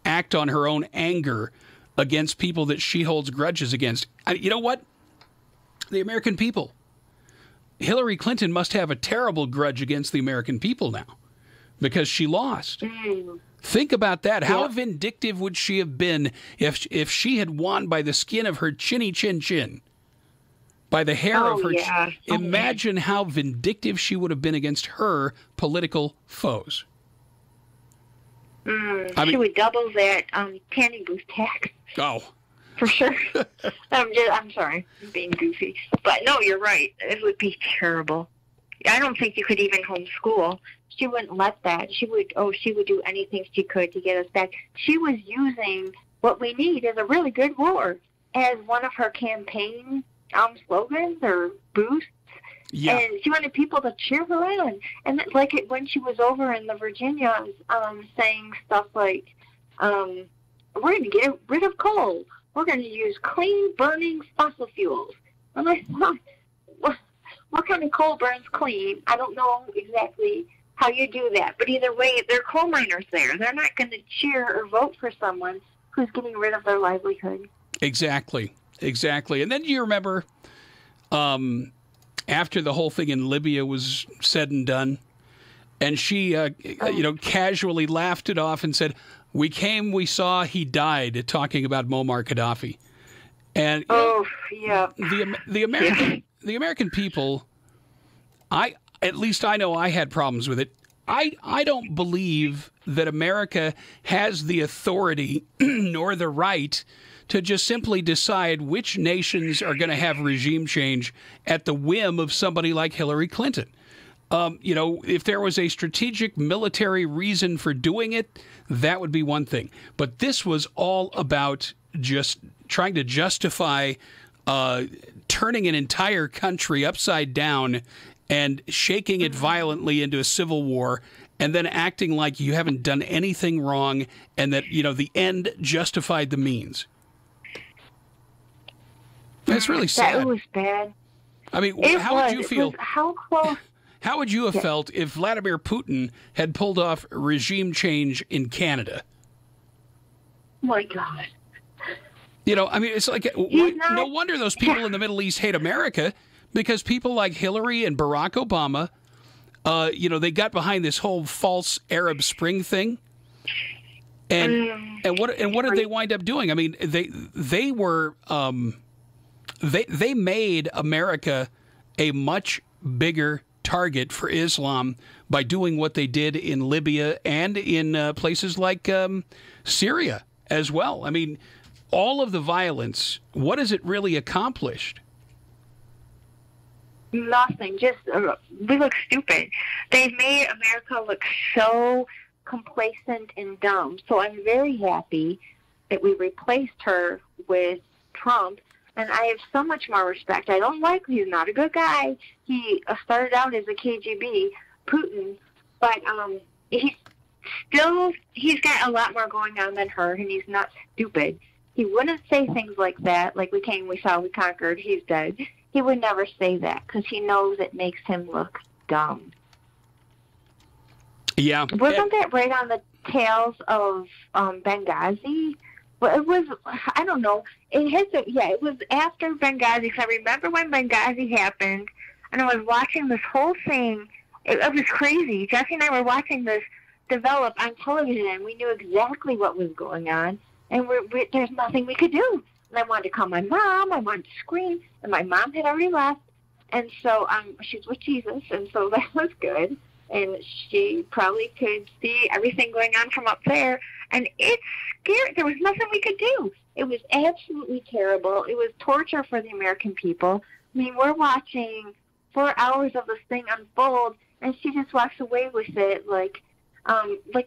act on her own anger against people that she holds grudges against. You know what? The American people. Hillary Clinton must have a terrible grudge against the American people now because she lost. Think about that. How vindictive would she have been if she had won by the skin of her chinny chin chin? By the hair of her chin. Imagine how vindictive she would have been against her political foes. She would double that tanning booth tax. Oh. For sure. I'm sorry, I'm being goofy. But no, you're right. It would be terrible. I don't think you could even homeschool. She wouldn't let that. She would do anything she could to get us back. She was using what we need as a really good war as one of her campaign slogans or boosts. Yeah. And she wanted people to cheer her on. And when she was over in the Virginia, saying stuff like, we're going to get rid of coal. We're going to use clean burning fossil fuels. And I thought, what kind of coal burns clean? I don't know exactly how you do that. But either way, they're coal miners there. They're not going to cheer or vote for someone who's getting rid of their livelihood. Exactly. And then you remember after the whole thing in Libya was said and done, and she, casually laughed it off and said, "We came, we saw, he died," talking about Muammar Gaddafi. And the American people, at least I know I had problems with it. I don't believe that America has the authority nor the right to just simply decide which nations are going to have regime change at the whim of somebody like Hillary Clinton. If there was a strategic military reason for doing it, that would be one thing. But this was all about just trying to justify turning an entire country upside down and shaking it violently into a civil war, and then acting like you haven't done anything wrong and that, the end justified the means. That's really sad. That was bad. I mean, how would you feel? How close? How would you have felt if Vladimir Putin had pulled off regime change in Canada? My God. It's like, no wonder those people in the Middle East hate America, because people like Hillary and Barack Obama, they got behind this whole false Arab Spring thing. And what did they wind up doing? I mean, they were they made America a much bigger target for Islam by doing what they did in Libya and in places like Syria as well. I mean, all of the violence, what has it really accomplished? Nothing. Just we look stupid. They've made America look so complacent and dumb. So I'm very happy that we replaced her with Trump. And I have so much more respect. I don't like him. He's not a good guy. He started out as a KGB, Putin, but he's got a lot more going on than her, and he's not stupid. He wouldn't say things like that, like we came, we saw, we conquered, he's dead. He would never say that because he knows it makes him look dumb. Yeah. Wasn't that right on the tails of Benghazi? Well, it was, I don't know. It was after Benghazi, because I remember when Benghazi happened, and I was watching this whole thing. It was crazy. Jesse and I were watching this develop on television, and we knew exactly what was going on, and there's nothing we could do. And I wanted to call my mom. I wanted to scream, and my mom had already left, And so she's with Jesus, and so that was good. And she probably could see everything going on from up there. And it's scary. There was nothing we could do. It was absolutely terrible. It was torture for the American people. I mean, we're watching 4 hours of this thing unfold, and she just walks away with it like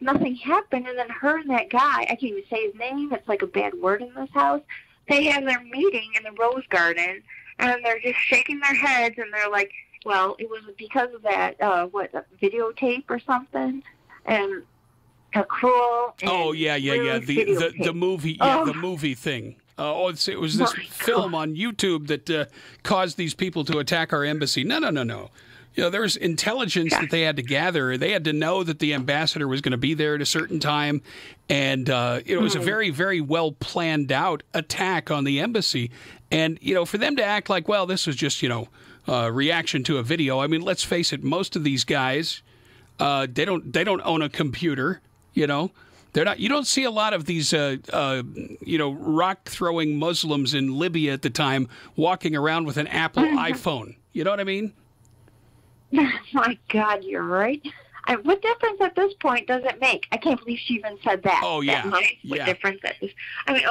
nothing happened. And then her and that guy, I can't even say his name. It's like a bad word in this house. They have their meeting in the Rose Garden, and they're just shaking their heads, and they're like, well, it was because of that, a videotape or something, and a cruel. Oh, yeah. The movie, the movie thing. It was this film on YouTube that caused these people to attack our embassy. No. You know, there was intelligence that they had to gather. They had to know that the ambassador was going to be there at a certain time, and it was a very, very well planned out attack on the embassy. And for them to act like, well, this was just reaction to a video. I mean, let's face it. Most of these guys, they don't own a computer. They're not. You don't see a lot of these, rock throwing Muslims in Libya at the time walking around with an Apple iPhone. You know what I mean? My God, you're right. What difference at this point does it make? I can't believe she even said that. Oh, yeah. What difference that is? I mean,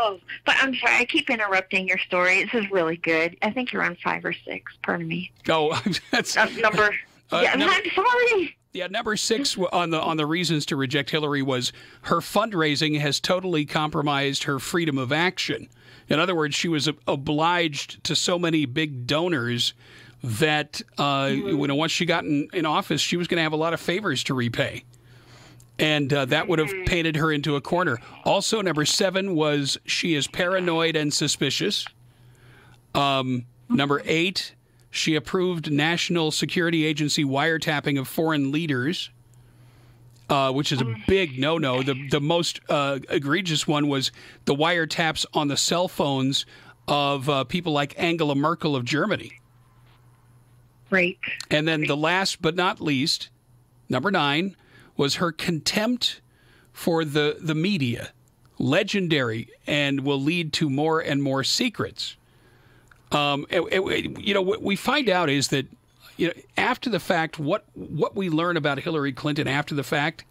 but I'm sorry. I keep interrupting your story. This is really good. I think you're on 5 or 6. Pardon me. Oh, that's... number... I'm sorry. Yeah, number 6 on the reasons to reject Hillary was her fundraising has totally compromised her freedom of action. In other words, she was obliged to so many big donors that once she got in office, she was going to have a lot of favors to repay. And that would have painted her into a corner. Also, number 7 was she is paranoid and suspicious. Number 8, she approved National Security Agency wiretapping of foreign leaders, which is a big no-no. The most egregious one was the wiretaps on the cell phones of people like Angela Merkel of Germany. Right. And then the last but not least, number 9, was her contempt for the media. Legendary, and will lead to more and more secrets. What we find out is that after the fact, what we learn about Hillary Clinton after the fact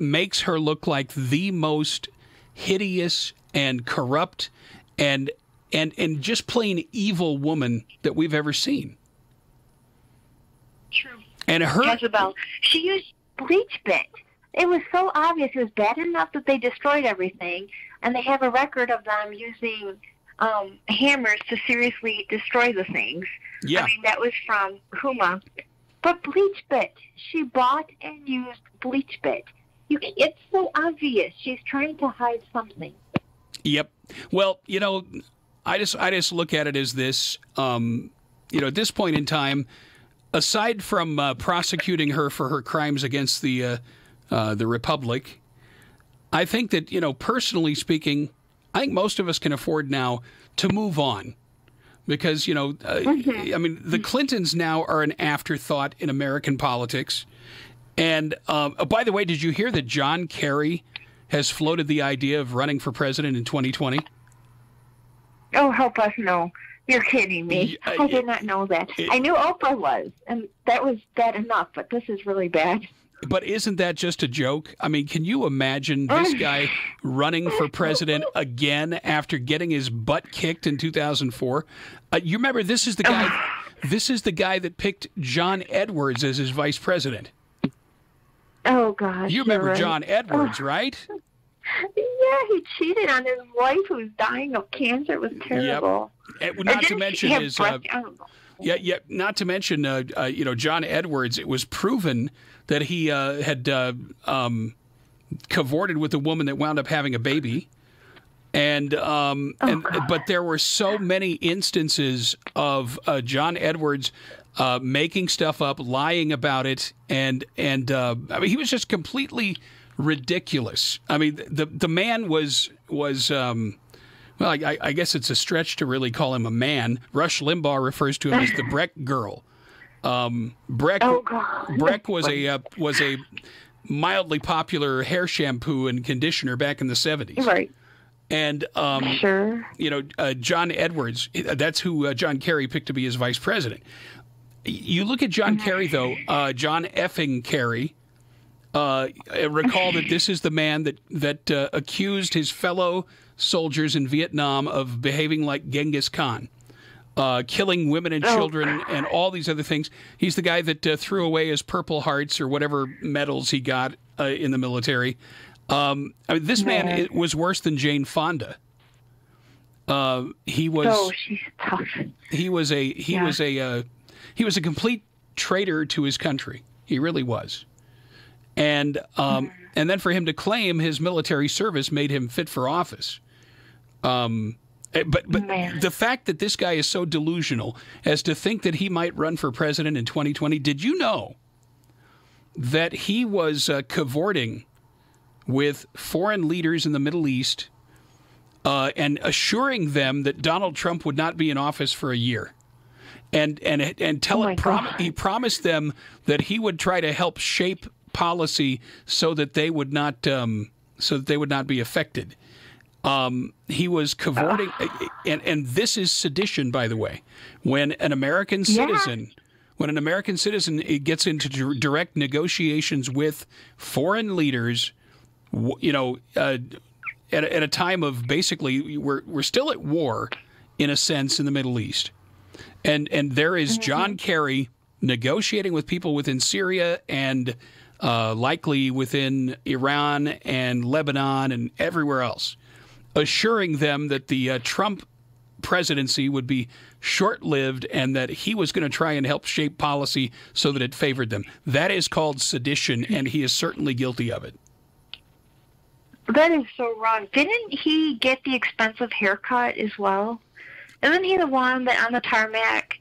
makes her look like the most hideous and corrupt and just plain evil woman that we've ever seen. True. And Jezebel, she used bleach bit. It was so obvious. It was bad enough that they destroyed everything, and they have a record of them using hammers to seriously destroy the things. Yeah. I mean, that was from Huma. But bleach bit. She bought and used bleach bit. It's so obvious. She's trying to hide something. Yep. Well, I just look at it as this. At this point in time, aside from prosecuting her for her crimes against the Republic, I think that, personally speaking, I think most of us can afford now to move on because, the Clintons now are an afterthought in American politics. And by the way, did you hear that John Kerry has floated the idea of running for president in 2020? Oh, help us, no. You're kidding me. I did not know that. I knew Oprah was, and that was bad enough, but this is really bad. But isn't that just a joke? I mean, can you imagine this guy running for president again after getting his butt kicked in 2004? You remember, this is the guy that picked John Edwards as his vice president. Oh, gosh. You remember John Edwards, right? Yeah, he cheated on his wife who's dying of cancer. It was terrible. Yep. Not to mention his... not to mention, John Edwards, it was proven that he had cavorted with a woman that wound up having a baby. But there were so many instances of John Edwards making stuff up, lying about it, and he was just completely ridiculule. I mean, the man was well, I guess it's a stretch to really call him a man. Rush Limbaugh refers to him as the Breck girl. Breck was a mildly popular hair shampoo and conditioner back in the 70s. Right. And, sure. John Edwards, that's who John Kerry picked to be his vice president. You look at John Kerry, though, John effing Kerry, recall that this is the man that accused his fellow soldiers in Vietnam of behaving like Genghis Khan. Killing women and children and all these other things. He's the guy that threw away his Purple Hearts or whatever medals he got in the military. This man was worse than Jane Fonda. He was. Oh, she's tough. He was a complete traitor to his country. He really was. And then for him to claim his military service made him fit for office. But the fact that this guy is so delusional as to think that he might run for president in 2020, did you know that he was cavorting with foreign leaders in the Middle East and assuring them that Donald Trump would not be in office for a year? And he promised them that he would try to help shape policy so that they would not be affected. He was cavorting, and this is sedition, by the way. When an American citizen gets into direct negotiations with foreign leaders, at a time of basically we're still at war, in a sense, in the Middle East, and there is John Kerry negotiating with people within Syria and likely within Iran and Lebanon and everywhere else, assuring them that the Trump presidency would be short-lived and that he was going to try and help shape policy so that it favored them. That is called sedition, and he is certainly guilty of it. That is so wrong. Didn't he get the expensive haircut as well? Isn't he the one that on the tarmac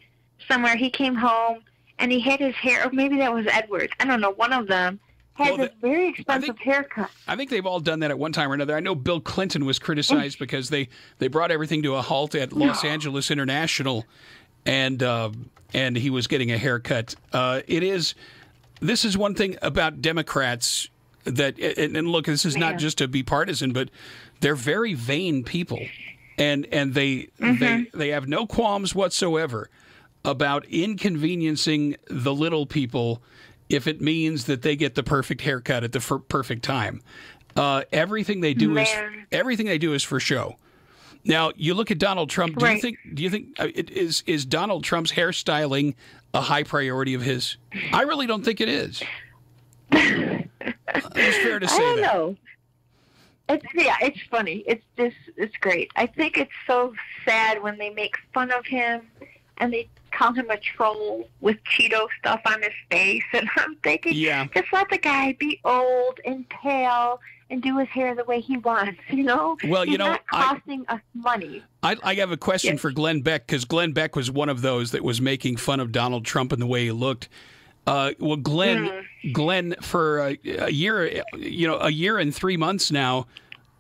somewhere he came home and he had his hair, or maybe that was Edwards, I don't know, one of them, had this very expensive haircut. I think they've all done that at one time or another. I know Bill Clinton was criticized because they brought everything to a halt at Los Angeles International, and he was getting a haircut. This is one thing about Democrats that, and look, this is not just to be partisan, but they're very vain people, and they have no qualms whatsoever about inconveniencing the little people if it means that they get the perfect haircut at the perfect time. Everything they do is for show. Now, you look at Donald Trump. Do you think is Donald Trump's hairstyling a high priority of his? I really don't think it is. It's fair to say that. I don't know. It's funny. It's great. I think it's so sad when they make fun of him and they call him a troll with Cheeto stuff on his face, and I'm thinking, just let the guy be old and pale and do his hair the way he wants, Well, he's not costing us money. I have a question for Glenn Beck, because Glenn Beck was one of those that was making fun of Donald Trump and the way he looked. Glenn, for a year and 3 months now,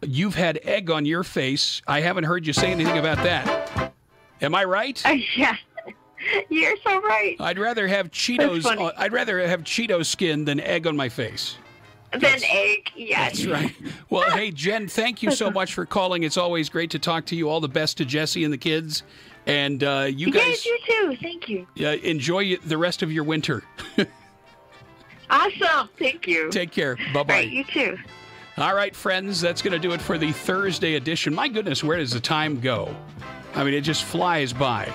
you've had egg on your face. I haven't heard you say anything about that. Am I right? Yeah. You're so right. I'd rather have Cheetos. I'd rather have Cheeto skin than egg on my face. Than egg, yes. That's right. Well, hey, Jen, thank you so much for calling. It's always great to talk to you. All the best to Jesse and the kids. And you guys. Yes, you too. Thank you. Enjoy the rest of your winter. Awesome. Thank you. Take care. Bye-bye. Right, you too. All right, friends, that's going to do it for the Thursday edition. My goodness, where does the time go? I mean, it just flies by.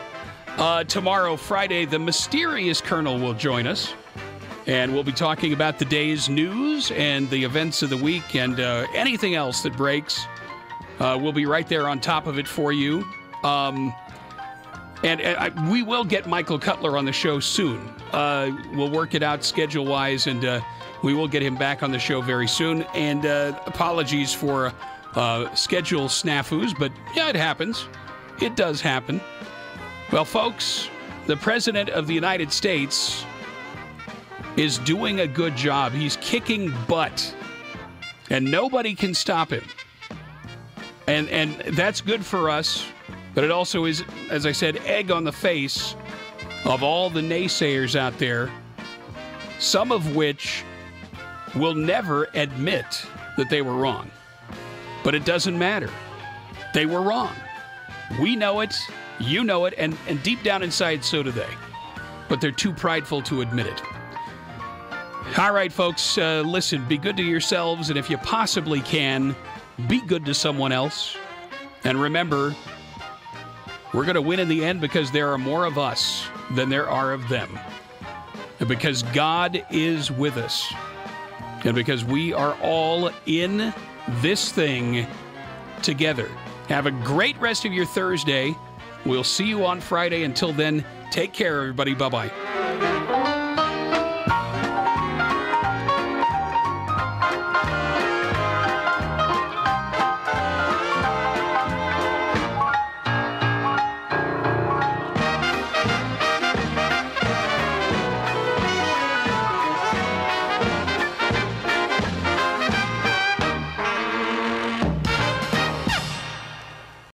Tomorrow, Friday, the mysterious Colonel will join us, and we'll be talking about the day's news and the events of the week and anything else that breaks. We'll be right there on top of it for you. And we will get Michael Cutler on the show soon. We'll work it out schedule-wise, and we will get him back on the show very soon. And apologies for schedule snafus, but yeah, it happens. It does happen. Well, folks, the President of the United States is doing a good job. He's kicking butt, and nobody can stop him. And that's good for us, but it also is, as I said, egg on the face of all the naysayers out there, some of which will never admit that they were wrong. But it doesn't matter, They were wrong. We know it, you know it, and deep down inside, so do they. But they're too prideful to admit it. All right, folks, listen, be good to yourselves, and if you possibly can, be good to someone else. And remember, we're going to win in the end because there are more of us than there are of them. And because God is with us. And because we are all in this thing together. Have a great rest of your Thursday. We'll see you on Friday. Until then, take care, everybody. Bye-bye.